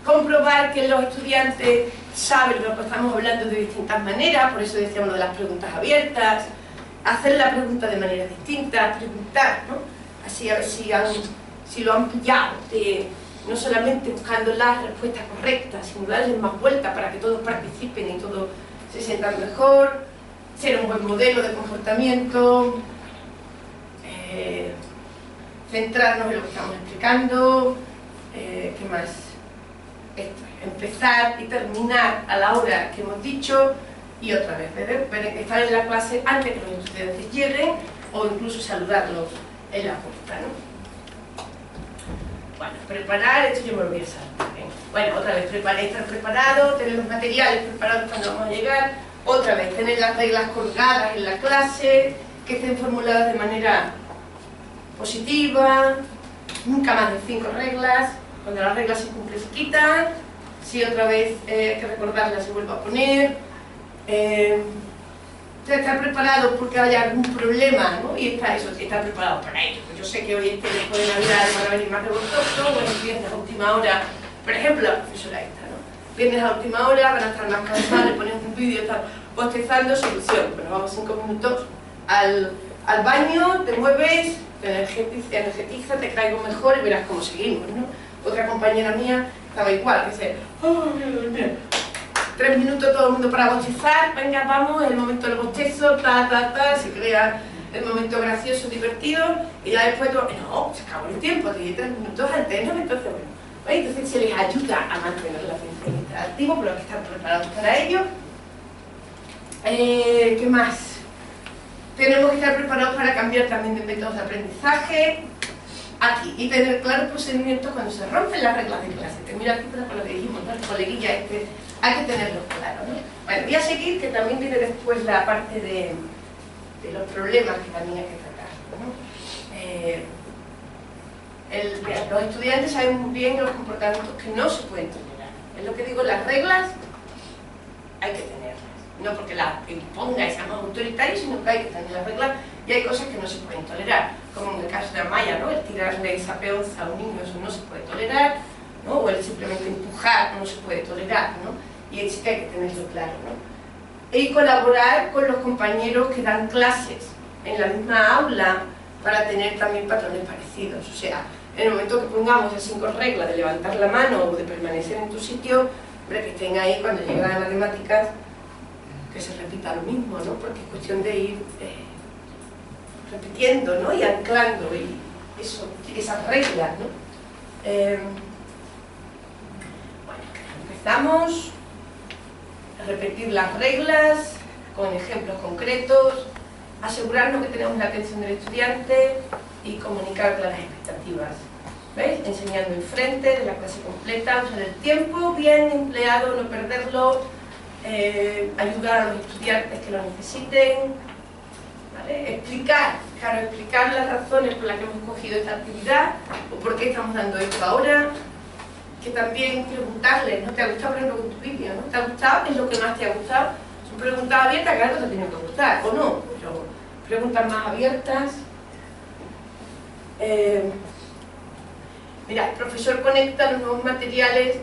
comprobar que los estudiantes saben lo que estamos hablando de distintas maneras, por eso decíamos de las preguntas abiertas, hacer la pregunta de manera distinta, preguntar, ¿no? Así a ver si lo han pillado, no solamente buscando las respuestas correctas, sino darles más vueltas para que todos participen y todos se sientan mejor, ser un buen modelo de comportamiento, centrarnos en lo que estamos explicando, ¿qué más? Empezar y terminar a la hora que hemos dicho y otra vez, estar en la clase antes que los estudiantes lleguen o incluso saludarlos en la puerta, ¿no? Bueno, preparar, esto yo me lo voy a saltar, ¿eh? Bueno, otra vez, estar preparado, tener los materiales preparados cuando vamos a llegar, otra vez, tener las reglas colgadas en la clase, que estén formuladas de manera positiva, nunca más de 5 reglas, cuando las reglas se cumplen se quitan, si otra vez hay que recordarlas se vuelve a poner, estar preparado porque haya algún problema, ¿no? Y estar preparado para ello. Yo sé que hoy después de Navidad van a venir más revoltosos, o en viernes a última hora, por ejemplo, la profesora esta, ¿no? vienes a última hora, van a estar más cansados, le pones un vídeo, estás bostezando, solución. Bueno, vamos 5 minutos al baño, te mueves, te energetiza, te caigo mejor y verás cómo seguimos, ¿no? Otra compañera mía estaba igual, que dice, oh, mira, 3 minutos todo el mundo para bostezar, venga, vamos, es el momento del bostezo, se crea el momento gracioso, divertido, y ya después todo, no, se acabó el tiempo, te di 3 minutos antes, ¿no? Entonces, bueno, entonces se les ayuda a mantener la atención interactiva, pero hay que estar preparados para ello. ¿Qué más? Tenemos que estar preparados para cambiar también de métodos de aprendizaje aquí y tener claros procedimientos cuando se rompen las reglas de clase. Termino aquí con lo que dijimos, ¿no? El coleguilla hay que tenerlo claro, ¿no? Bueno, voy a seguir, que también viene después la parte de los problemas que también hay que tratar, ¿no? Los estudiantes saben muy bien los comportamientos que no se pueden tolerar. Es lo que digo, las reglas hay que tenerlas. No porque las imponga y seamos autoritarios, sino que hay que tener las reglas y hay cosas que no se pueden tolerar. Como en el caso de Amaya, ¿no? El tirarle esa peonza a un niño, eso no se puede tolerar, ¿no? O el simplemente empujar, no se puede tolerar, ¿no? Y ahí sí que hay que tenerlo claro, ¿no? Y colaborar con los compañeros que dan clases en la misma aula para tener también patrones parecidos. O sea, en el momento que pongamos las 5 reglas de levantar la mano o de permanecer en tu sitio, hombre, que estén ahí cuando lleguen a matemáticas, que se repita lo mismo, ¿no? Porque es cuestión de ir repitiendo, ¿no? Y anclando y esas reglas, ¿no? Bueno, empezamos a repetir las reglas con ejemplos concretos, asegurarnos que tenemos la atención del estudiante y comunicar claras expectativas. ¿Veis? Enseñando enfrente de la clase completa, usar el tiempo bien empleado, no perderlo, ayudar a los estudiantes que lo necesiten, ¿vale? Explicar las razones por las que hemos escogido esta actividad o por qué estamos dando esto ahora, que también preguntarles, ¿no te ha gustado, por ejemplo, con tu vídeo, ¿no? ¿Te ha gustado? ¿Qué es lo que más te ha gustado? Son preguntas abiertas, claro que te tienen que gustar, o no, pero preguntas más abiertas. Mira, el profesor conecta los nuevos materiales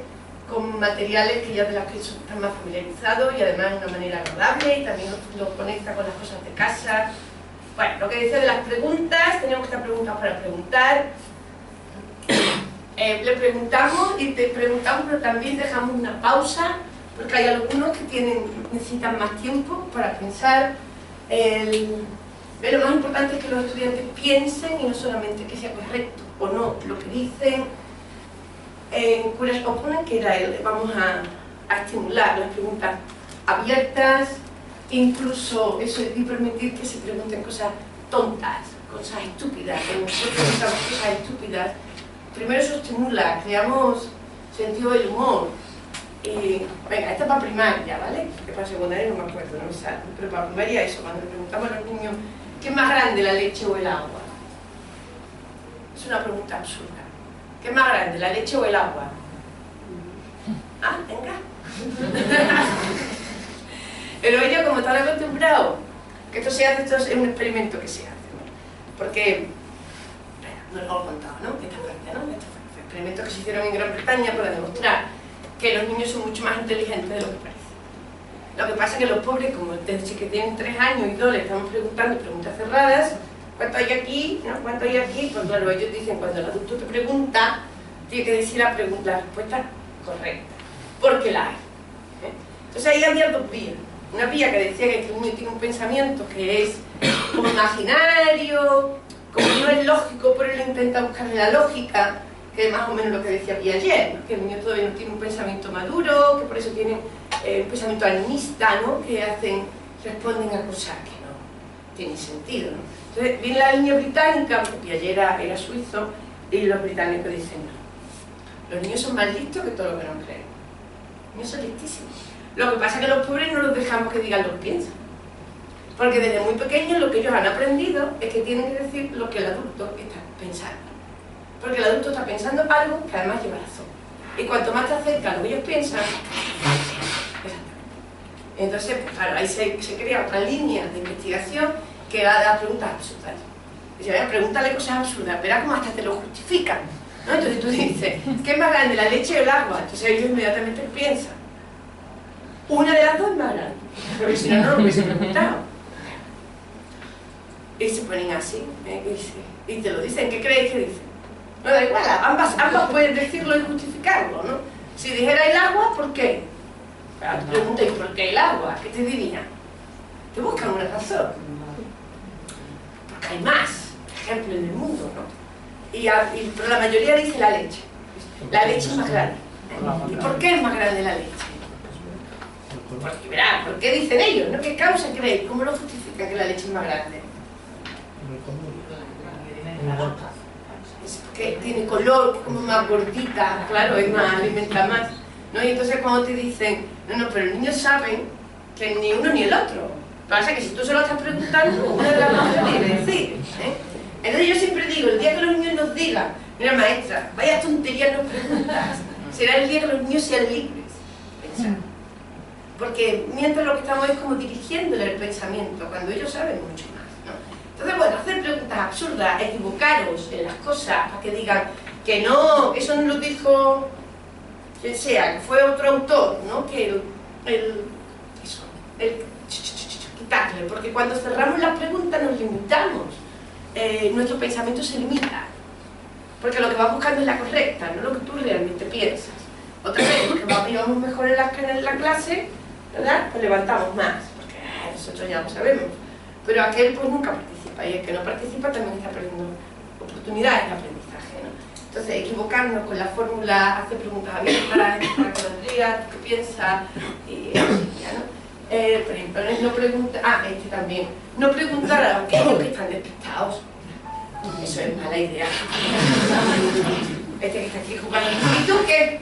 con materiales que ya de las que están más familiarizados y además de una manera agradable, y también lo conecta con las cosas de casa. Bueno, lo que decía de las preguntas, tenemos que estar preparados para preguntar. Le preguntamos y te preguntamos, pero también dejamos una pausa, porque hay algunos que necesitan más tiempo para pensar. Lo más importante es que los estudiantes piensen y no solamente que sea correcto o no lo que dicen. Courage Open, que era vamos a estimular las preguntas abiertas, incluso eso y permitir que se pregunten cosas tontas, cosas estúpidas, que nosotros preguntamos cosas estúpidas. Primero eso estimula, creamos sentido del humor. Venga, esta es para primaria, ¿vale? Que para secundaria no me acuerdo, no me sale, pero para primaria eso, cuando le preguntamos a los niños ¿qué es más grande, la leche o el agua? Es una pregunta absurda. ¿Qué es más grande, la leche o el agua? Ah, venga. Pero ellos, como están acostumbrados, que esto se hace, esto es un experimento que se hace, ¿no? Porque, bueno, no lo he contado, ¿no? Esta parte, ¿no? Este fue un experimento que se hicieron en Gran Bretaña para demostrar que los niños son mucho más inteligentes de lo que parece. Lo que pasa es que los pobres, como desde que tienen 3 años y 2, le estamos preguntando preguntas cerradas, ¿cuánto hay aquí? ¿No? ¿Cuánto hay aquí? Pues claro, ellos dicen, cuando el adulto te pregunta, tiene que decir la respuesta correcta, porque la hay. Entonces ahí había 2 vías. Una vía que decía que el niño tiene un pensamiento que es como imaginario, como no es lógico, pero él intenta buscarle la lógica, que es más o menos lo que decía Piaget, ¿no? Que el niño todavía no tiene un pensamiento maduro, que por eso tiene un pensamiento animista, ¿no? Que responden a cosas que no tienen sentido, ¿no? Entonces viene la línea británica, porque Piaget era suizo, y los británicos dicen no. Los niños son más listos que todo lo que nos creen. Los niños son listísimos. Lo que pasa es que los pobres no los dejamos que digan lo que piensan. Porque desde muy pequeños lo que ellos han aprendido es que tienen que decir lo que el adulto está pensando. Porque el adulto está pensando algo que además lleva razón. Y cuanto más te acerca a lo que ellos piensan, exactamente. Entonces, pues, claro, ahí se crea otra línea de investigación que da preguntas absurdas. Dice, vaya, pregúntale cosas absurdas, verás cómo hasta te lo justifican, ¿no? Entonces tú dices, ¿qué es más grande, la leche o el agua? Entonces ellos inmediatamente piensan, una de las dos es más grande, porque si no, no lo hubiese preguntado. Y se ponen así, y te lo dicen. ¿Qué creéis que dicen? No da igual, ambas pueden decirlo y justificarlo, ¿no? Si dijera el agua, ¿por qué? Te preguntas, ¿por qué el agua? ¿Qué te dirían? Te buscan una razón. Porque hay más ejemplos en el mundo, ¿no? Pero la mayoría dice la leche. La leche es más grande. ¿Y por qué es más grande la leche? Porque, verá, ¿por qué dicen ellos? ¿No? ¿Qué causa creéis? ¿Cómo lo justifica que la leche es más grande? Es porque tiene color, como más gordita, claro, es más, alimenta más, ¿no? Y entonces cuando te dicen, no, pero los niños saben que ni uno ni el otro. Lo que pasa es que si tú se lo estás preguntando, una de las dos te tiene que decir, ¿eh? Entonces yo siempre digo, el día que los niños nos digan, mira maestra, vaya tonterías nos preguntas, será el día que los niños sean libres de pensar. Porque mientras lo que estamos es como dirigiéndole el pensamiento, cuando ellos saben mucho más, ¿no? Entonces, bueno, hacer preguntas absurdas, equivocaros en las cosas, para que digan que no, eso no lo dijo quien sea, que fue otro autor, ¿no? Que quitarle, porque cuando cerramos las preguntas nos limitamos, nuestro pensamiento se limita, porque lo que vas buscando es la correcta, no lo que tú realmente piensas. Otra vez, los que vamos mejor en la clase, ¿verdad? Pues levantamos más, porque nosotros ya lo sabemos, pero aquel pues nunca participa, y el que no participa también está perdiendo oportunidades de aprendizaje, ¿no? Entonces, equivocarnos con la fórmula, hacer preguntas abiertas, ¿qué piensas? Y así, ¿no? Por ejemplo, no preguntar, también, no preguntar a aquellos que están despistados. Eso es mala idea. Este que está aquí jugando, ¿y tú qué?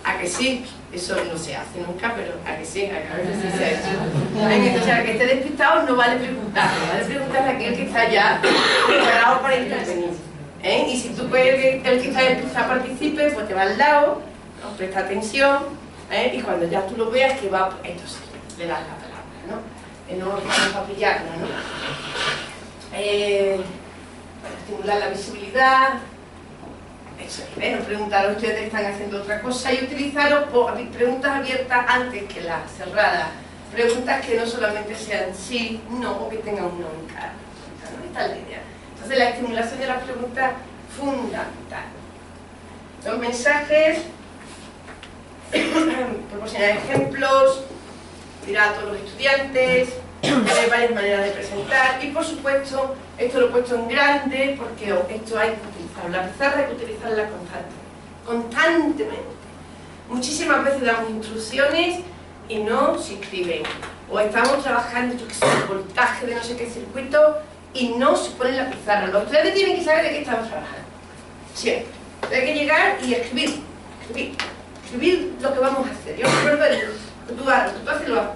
¿A que sí? Eso no se hace nunca, pero ¿a que sí? A veces sí se ha hecho. Entonces, al que esté despistado no vale preguntar, vale preguntar a aquel que está ya preparado para intervenir. Y si tú quieres que el que está despistado participe, pues te va al lado, ¿no? Presta atención, y cuando ya tú lo veas que va, entonces le das la palabra, ¿no? No vamos a pillarlo, ¿no? Para estimular la visibilidad. Eso es, no preguntar a ustedes que están haciendo otra cosa y utilizaros preguntas abiertas antes que las cerradas. Preguntas que no solamente sean sí, no, o que tengan una única respuesta, ¿no? Esta es la idea. Entonces la estimulación de las preguntas es fundamental. Los mensajes, proporcionar ejemplos, tirar a todos los estudiantes, tener varias maneras de presentar y por supuesto, esto lo he puesto en grande porque esto hay que utilizarlo. La pizarra hay que utilizarla constantemente. Muchísimas veces damos instrucciones y no se escriben. O estamos trabajando, yo qué sé, el voltaje de no sé qué circuito y no se pone en la pizarra. Los estudiantes tienen que saber de qué estamos trabajando. Siempre. Hay que llegar y escribir lo que vamos a hacer. Yo recuerdo que tú haces lo hago.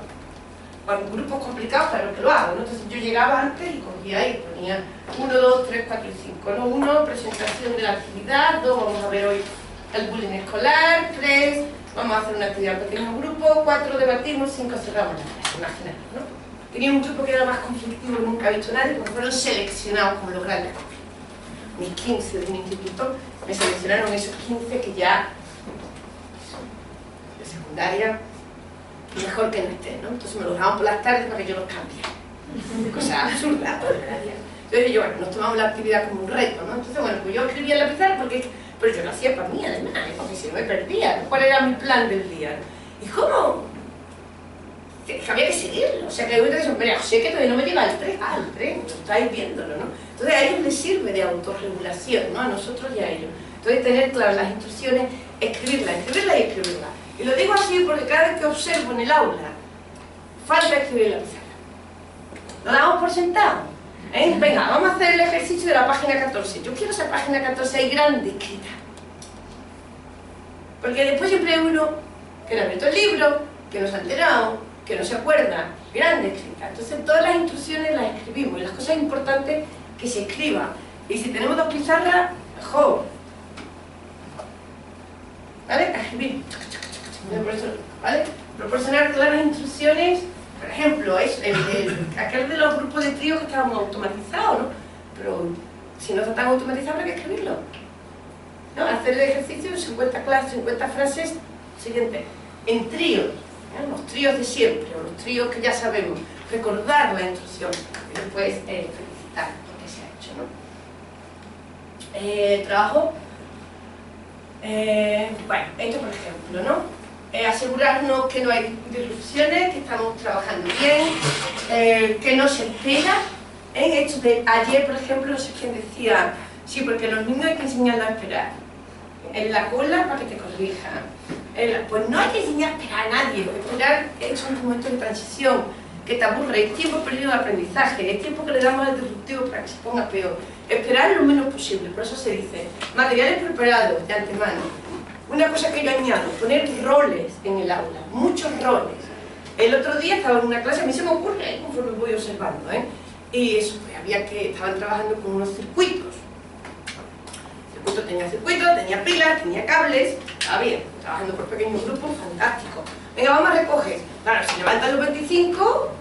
Con grupos complicados, claro que lo hago, ¿no? Entonces yo llegaba antes y cogía y ponía 1, 2, 3, 4 y 5, ¿no? 1, presentación de la actividad, 2, vamos a ver hoy el bullying escolar, 3, vamos a hacer una actividad pequeño grupo, 4, debatimos, 5, cerramos la clase, imaginaros, ¿no? Tenía un grupo que era más conflictivo que nunca ha visto nadie porque fueron seleccionados como los grandes conflictos. Mis 15 de mi instituto me seleccionaron esos 15 que ya de secundaria mejor que no estén, ¿no? Entonces me los daban por las tardes para que yo los cambiara. Cosa absurda. Entonces yo, bueno, nos tomamos la actividad como un reto, ¿no? Entonces, bueno, pues yo escribía en la pizarra pero yo lo hacía para mí además, porque si no me perdía, ¿no? ¿Cuál era mi plan del día? ¿Y cómo? Que había que seguirlo, o sea que hay que decir, mira, sé que todavía no me llega al 3, estáis viéndolo, ¿no? Entonces a ellos les sirve de autorregulación, ¿no? A nosotros y a ellos. Entonces tener claras las instrucciones, escribirla y escribirla. Y lo digo así porque cada vez que observo en el aula, falta escribir en la pizarra. Lo damos por sentado. Venga, vamos a hacer el ejercicio de la página 14. Yo quiero esa página 14 ahí grande, escrita. Porque después siempre hay uno que no ha abierto el libro, que no se ha enterado, que no se acuerda, grande escrita. Entonces todas las instrucciones las escribimos y las cosas importantes que se escriban. Y si tenemos 2 pizarras, mejor. ¿Vale? A escribir. ¿Vale? Proporcionar todas las instrucciones, por ejemplo, aquel de los grupos de tríos que estábamos automatizados, ¿no? Pero si no está tan automatizado, hay que escribirlo, ¿no? Hacer el ejercicio de 50 clases, 50 frases, siguiente, en tríos, Los tríos de siempre, o los tríos que ya sabemos, recordar la instrucción y después felicitar lo que se ha hecho, ¿no? Trabajo, bueno, esto por ejemplo, ¿no? Asegurarnos que no hay disrupciones, que estamos trabajando bien, que no se espera. Esto de ayer, por ejemplo, no sé quién decía, sí, porque a los niños hay que enseñarlos a esperar. En la cola para que te corrijan. Pues no hay que enseñar a esperar a nadie, porque esperar es un momento de transición, que te aburre, es tiempo perdido de aprendizaje, es tiempo que le damos al disruptivo para que se ponga peor. Esperar lo menos posible, por eso se dice, materiales preparados de antemano. Una cosa que yo añado, poner roles en el aula, muchos roles. El otro día estaba en una clase, a mí se me ocurre, conforme voy observando, y eso, pues, estaban trabajando con unos circuitos. Tenía circuitos, tenía pilas, tenía cables, estaba bien, trabajando por pequeños grupos, fantástico. Venga, vamos a recoger. Claro, si levantan los 25,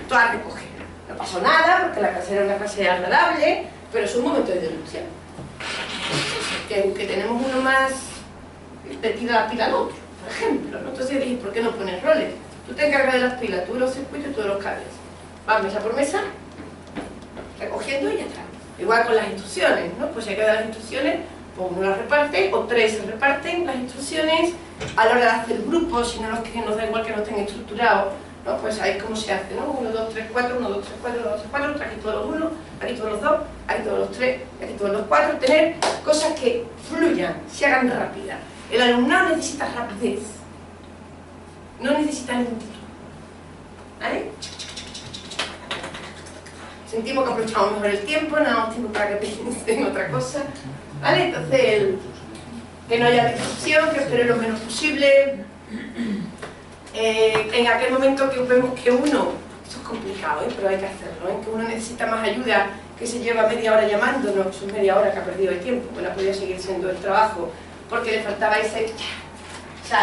tú a recoger. No pasó nada, porque la clase era una clase agradable, pero es un momento de disrupción. Que tenemos uno más le tira la pila al otro, por ejemplo, ¿no? Entonces dije, ¿por qué no pones roles? Tú te encargas de las pilas, tú de los circuitos y tú de los cables. Vas mesa por mesa, recogiendo y ya está. Igual con las instrucciones, ¿no? Pues si hay que dar las instrucciones, pues uno las reparte, o tres se reparten las instrucciones. A la hora de hacer grupos, si no nos da igual que no estén estructurados, ¿no? Pues ahí cómo se hace, ¿no? 1, 2, 3, 4, 1, 2, 3, 4, 1, 2, 3, 4, aquí todos los 1, aquí todos los 2, aquí todos los 3, aquí todos los 4. Tener cosas que fluyan, se hagan rápidas. El alumnado necesita rapidez, no necesita lentitud, ¿vale? Sentimos que aprovechamos mejor el tiempo, no damos tiempo para que piensen otra cosa, ¿vale? Entonces, que no haya disrupción, que espere lo menos posible. En aquel momento que vemos que uno, esto es complicado, pero hay que hacerlo, que uno necesita más ayuda, que se lleva media hora llamándonos, son media hora que ha perdido de tiempo, bueno, podría seguir siendo el trabajo, porque le faltaba esa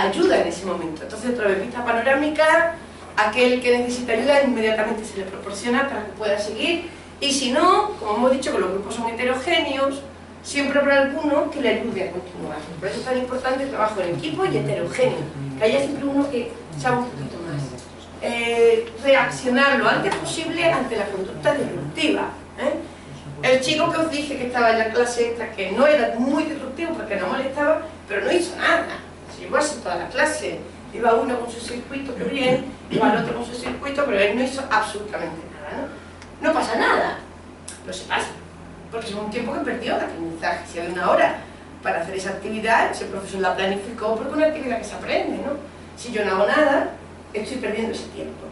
ayuda en ese momento. Entonces, otra vez, vista panorámica, aquel que necesita ayuda inmediatamente se le proporciona para que pueda seguir, y si no, como hemos dicho que los grupos son heterogéneos, siempre habrá alguno que le ayude a continuar. Por eso es tan importante el trabajo en equipo y heterogéneo, que haya siempre uno que sabe un poquito más. Reaccionar lo antes posible ante la conducta disruptiva. El chico que os dije que estaba en la clase esta, que no era muy disruptivo porque no molestaba, pero no hizo nada. Se llevó así toda la clase. Iba uno con su circuito, que bien, iba el otro con su circuito, pero él no hizo absolutamente nada, ¿no? No pasa nada, no se pasa, porque es un tiempo que perdió de aprendizaje. Si hay una hora para hacer esa actividad, si el profesor la planificó, porque es una actividad que se aprende, ¿no? Si yo no hago nada, estoy perdiendo ese tiempo.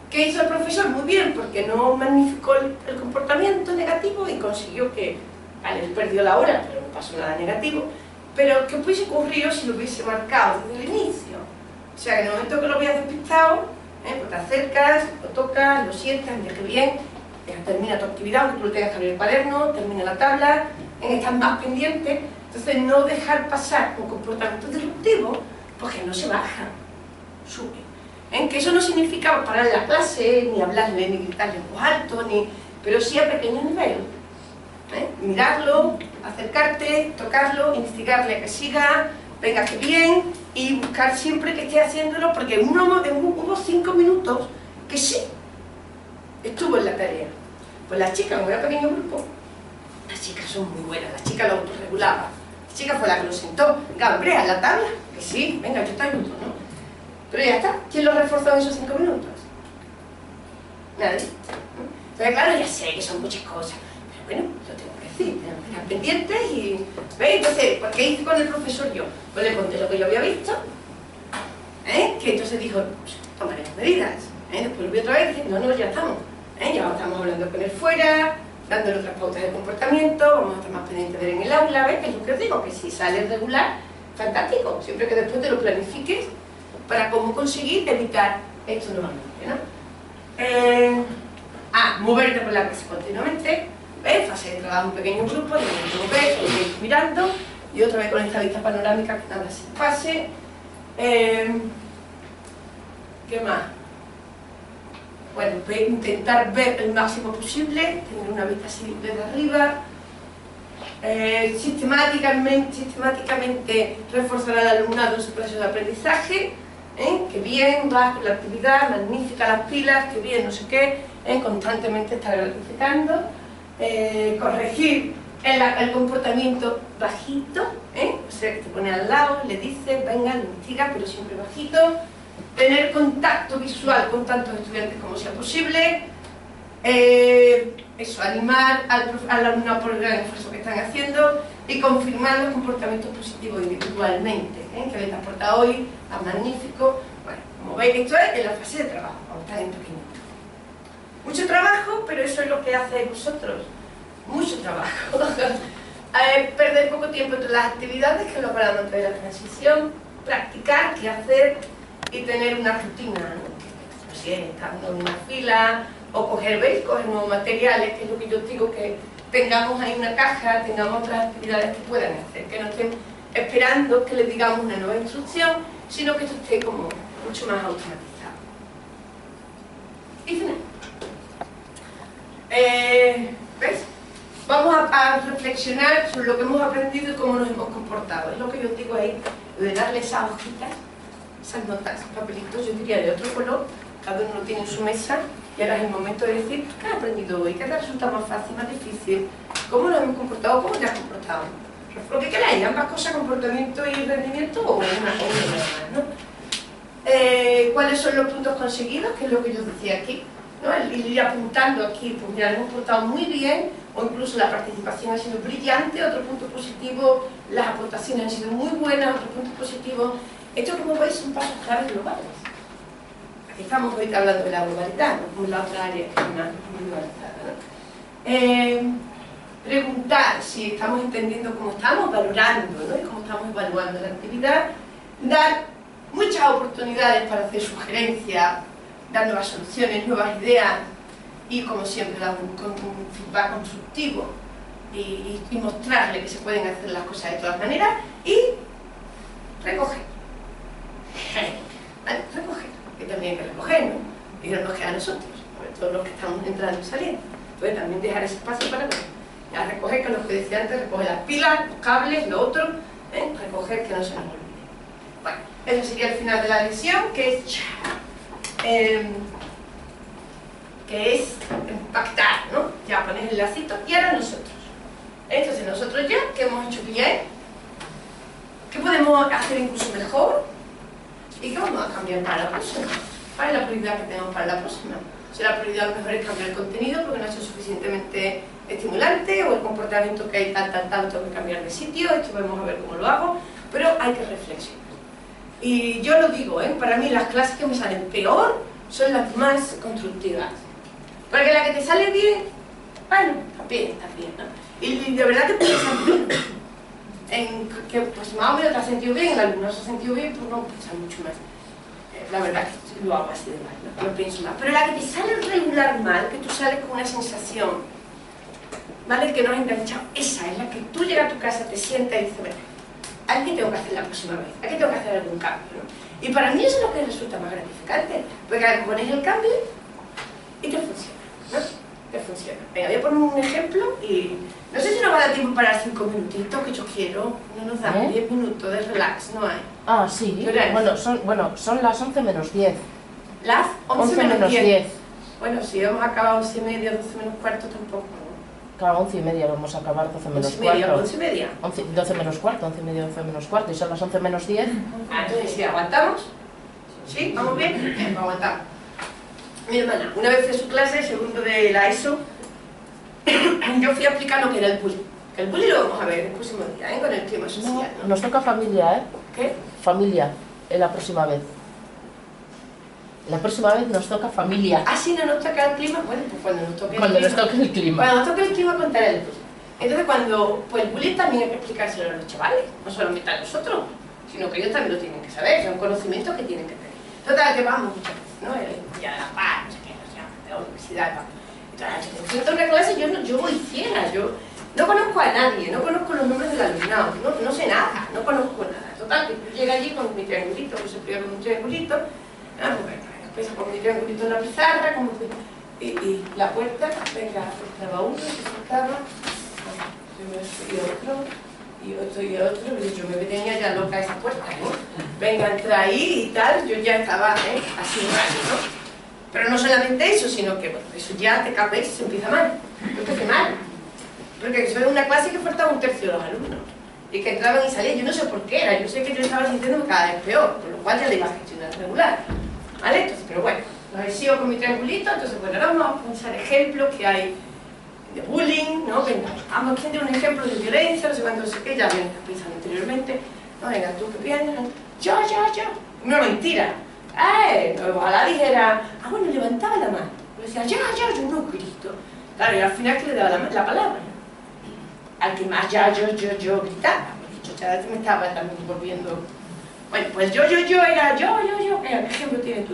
¿Qué hizo el profesor? Muy bien, porque no magnificó el comportamiento negativo y consiguió que, vale, él perdió la hora, pero no pasó nada negativo. Pero ¿qué hubiese ocurrido si lo hubiese marcado desde el inicio? O sea, en el momento que lo habías despistado, pues te acercas, lo tocas, lo sientas, mira qué bien, termina tu actividad, aunque tú lo tengas que abrir el cuaderno, termina la tabla, estás más pendiente. Entonces, no dejar pasar un comportamiento disruptivo, porque no se baja, sube. Que eso no significa parar la clase, ni hablarle, ni gritarle en voz alto, pero sí a pequeño nivel. Mirarlo, acercarte, tocarlo, instigarle a que siga, venga que bien, y buscar siempre que esté haciéndolo, porque hubo 5 minutos que sí estuvo en la tarea. Pues las chicas, como era pequeño grupo, las chicas son muy buenas, las chicas lo autorregulaban. La chica fue la que lo sentó, venga, hombre, a la tabla, que sí, venga, yo te ayudo, ¿no? Pero ya está, ¿quién lo reforzó en esos 5 minutos? Nadie. Entonces, claro, ya sé que son muchas cosas, pero bueno, lo tengo que decir, tengo que estar pendientes y... ¿Veis? Entonces, ¿qué hice con el profesor yo? Pues le conté lo que yo había visto, que entonces dijo, pues, tomaremos medidas. Después lo vi otra vez y dije, no, ya estamos. Ya estamos hablando con él fuera, dándole otras pautas de comportamiento, vamos a estar más pendientes de ver en el aula, ¿ves? Que es lo que os digo, que si sale regular, fantástico, siempre que después te lo planifiques para cómo conseguir evitar esto nuevamente, ¿no? Moverte por la clase continuamente, ¿ves? Fase de trabajo en pequeños grupos, de momento ves, lo ves mirando, y otra vez con esta vista panorámica que nada se pase. ¿Qué más? Bueno, intentar ver el máximo posible, tener una vista así desde arriba, sistemáticamente reforzar al alumnado en su proceso de aprendizaje, que bien, vas con la actividad, magnífica las pilas, que bien, no sé qué, constantemente estar gratificando, corregir el comportamiento bajito, o sea, que te pone al lado, le dices, venga, le investiga, pero siempre bajito, tener contacto visual con tantos estudiantes como sea posible, eso, animar al alumnado por el gran esfuerzo que están haciendo y confirmar los comportamientos positivos individualmente, que les aporta hoy, a magnífico. Bueno, como veis, esto es en la fase de trabajo, cuando están en pequeñito. Mucho trabajo, pero eso es lo que hacéis vosotros, mucho trabajo. Perder poco tiempo entre las actividades, que es lo para mantener la transición, practicar qué hacer y tener una rutina, ¿no? Así es, estando en una fila, o coger, ¿veis? Coger nuevos materiales, que es lo que yo digo, que tengamos ahí una caja, tengamos otras actividades que puedan hacer, que no estén esperando que les digamos una nueva instrucción, sino que esto esté como mucho más automatizado. Y final. ¿Veis? Vamos a reflexionar sobre lo que hemos aprendido y cómo nos hemos comportado. Es lo que yo os digo ahí, de darle esas hojitas, esas notas, esos papelitos, yo diría de otro color, cada uno lo tiene en su mesa, y ahora es el momento de decir qué has aprendido hoy, qué te resulta más fácil, más difícil, cómo nos hemos comportado, cómo te has comportado. Lo que queráis, ambas cosas, comportamiento y rendimiento, o una más, ¿no? ¿Cuáles son los puntos conseguidos? Que es lo que yo decía aquí, ¿no? El ir apuntando aquí, pues mira, hemos portado muy bien, o incluso la participación ha sido brillante, otro punto positivo, las aportaciones han sido muy buenas, otro punto positivo. Esto, como veis, son pasos claves globales. Aquí estamos hoy hablando de la globalidad, ¿no? Como la otra área que es más individualizada, ¿no? Preguntar si estamos entendiendo cómo estamos valorando, ¿no? Y cómo estamos evaluando la actividad, dar muchas oportunidades para hacer sugerencias, dar nuevas soluciones, nuevas ideas y, como siempre, dar un feedback constructivo y mostrarle que se pueden hacer las cosas de todas maneras y recoger. ¿Vale? Recoger, que también hay que recoger, ¿no? Y no nos queda a nosotros, todos los que estamos entrando y saliendo. Entonces también dejar ese espacio para ya recoger, que lo que decía antes, recoger las pilas, los cables, lo otro, recoger que no se nos olvide. Bueno, ese sería el final de la lección, que es impactar, ¿no? Ya ponéis el lacito y ahora nosotros. Entonces nosotros ya, que hemos hecho bien, ¿qué podemos hacer incluso mejor? ¿Y qué vamos a cambiar para la próxima? ¿Cuál es la prioridad que tenemos para la próxima? Si la prioridad a lo mejor es cambiar el contenido porque no ha sido suficientemente estimulante, o el comportamiento que hay tanto que cambiar de sitio, esto vamos a ver cómo lo hago, pero hay que reflexionar. Y yo lo digo, para mí las clases que me salen peor son las más constructivas. Porque la que te sale bien, bueno, está bien, ¿no? Y de verdad te puedes sentir en que pues más o menos te has sentido bien, el alumno se ha sentido bien, pues no piensas mucho más. La verdad que lo hago así de mal, no pienso más. Pero la que te sale regular mal, que tú sales con una sensación, ¿vale? Que no has enganchado, esa es la que tú llegas a tu casa, te sientas y dices, bueno, ¿a qué tengo que hacer la próxima vez? ¿A qué tengo que hacer algún cambio? ¿No? Y para mí eso es lo que resulta más gratificante, porque ahora pones el cambio y te funciona, ¿no? Te funciona. Venga, voy a poner un ejemplo y no sé si nos va a dar tiempo para 5 minutitos, que yo quiero. No nos dan 10 minutos de relax, no hay. Ah, sí. Bueno, son las 11 menos 10. Las 11 menos 10. 10. Bueno, si hemos acabado 11 y media, 12 menos cuarto tampoco, ¿no? Claro, 11 y media vamos a acabar, 12 menos 11 y media, cuarto. 11 y media. 12 menos cuarto, 11 y media, 12 menos cuarto. Y son las 11 menos 10. Ah, entonces, ¿sí aguantamos? ¿Sí? ¿Vamos bien? Bien, aguantamos. Mi hermana, una vez en su clase, segundo de la ESO, yo fui a explicar lo que era el bullying. Que el bullying lo vamos a ver el próximo día, con el clima social, ¿no? Nos toca familia, ¿eh? ¿Qué? Familia, en la próxima vez. La próxima vez nos toca familia. Ah, sí, no nos toca el clima. Bueno, pues cuando nos toque el Cuando clima. nos toque el clima. Cuando nos toque el clima contaré el bullying. Entonces, pues el bullying también hay que explicárselo a los chavales, no solamente a nosotros, sino que ellos también lo tienen que saber, son conocimientos que tienen que tener. Total, que vamos muchas veces, ¿no? El día de la paz, no sé qué, de la universidad, ¿no? Entonces, en una clase yo voy ciega, yo no conozco a nadie, no conozco los nombres del alumnado, no sé nada, no conozco nada. Total, que yo llegué allí con mi triangulito, pues siempre con un triangulito, después pongo mi triangulito en la pizarra, como que, y la puerta, venga, estaba uno, se sentaba, yo me subí otro, y otro, yo me tenía ya loca esa puerta, venga, entra ahí y tal, yo ya estaba así raro, ¿no? Pero no solamente eso, sino que bueno, eso ya te capéis y se empieza mal. Yo empecé mal. Porque eso era una clase que faltaba un tercio de los alumnos. Y que entraban y salían, yo no sé por qué era, yo sé que yo estaba sintiéndome cada vez peor, con lo cual ya le iba a gestionar regular. ¿Vale? Entonces, pero bueno, sigo con mi triangulito, entonces bueno, ahora vamos a pensar ejemplos que hay de bullying, ¿no? Venga, vamos a tener un ejemplo de violencia, no sé cuánto, no sé qué, ya habían pensado anteriormente. No, venga, tú que vienes, yo. No, mentira. Ojalá dijera, bueno, levantaba la mano. Yo decía, yo no grito. Claro, y al final que le daba la palabra. Al que más yo gritaba. Porque yo ya me estaba también volviendo. Bueno, pues yo era yo. ¿Qué ejemplo tienes tú?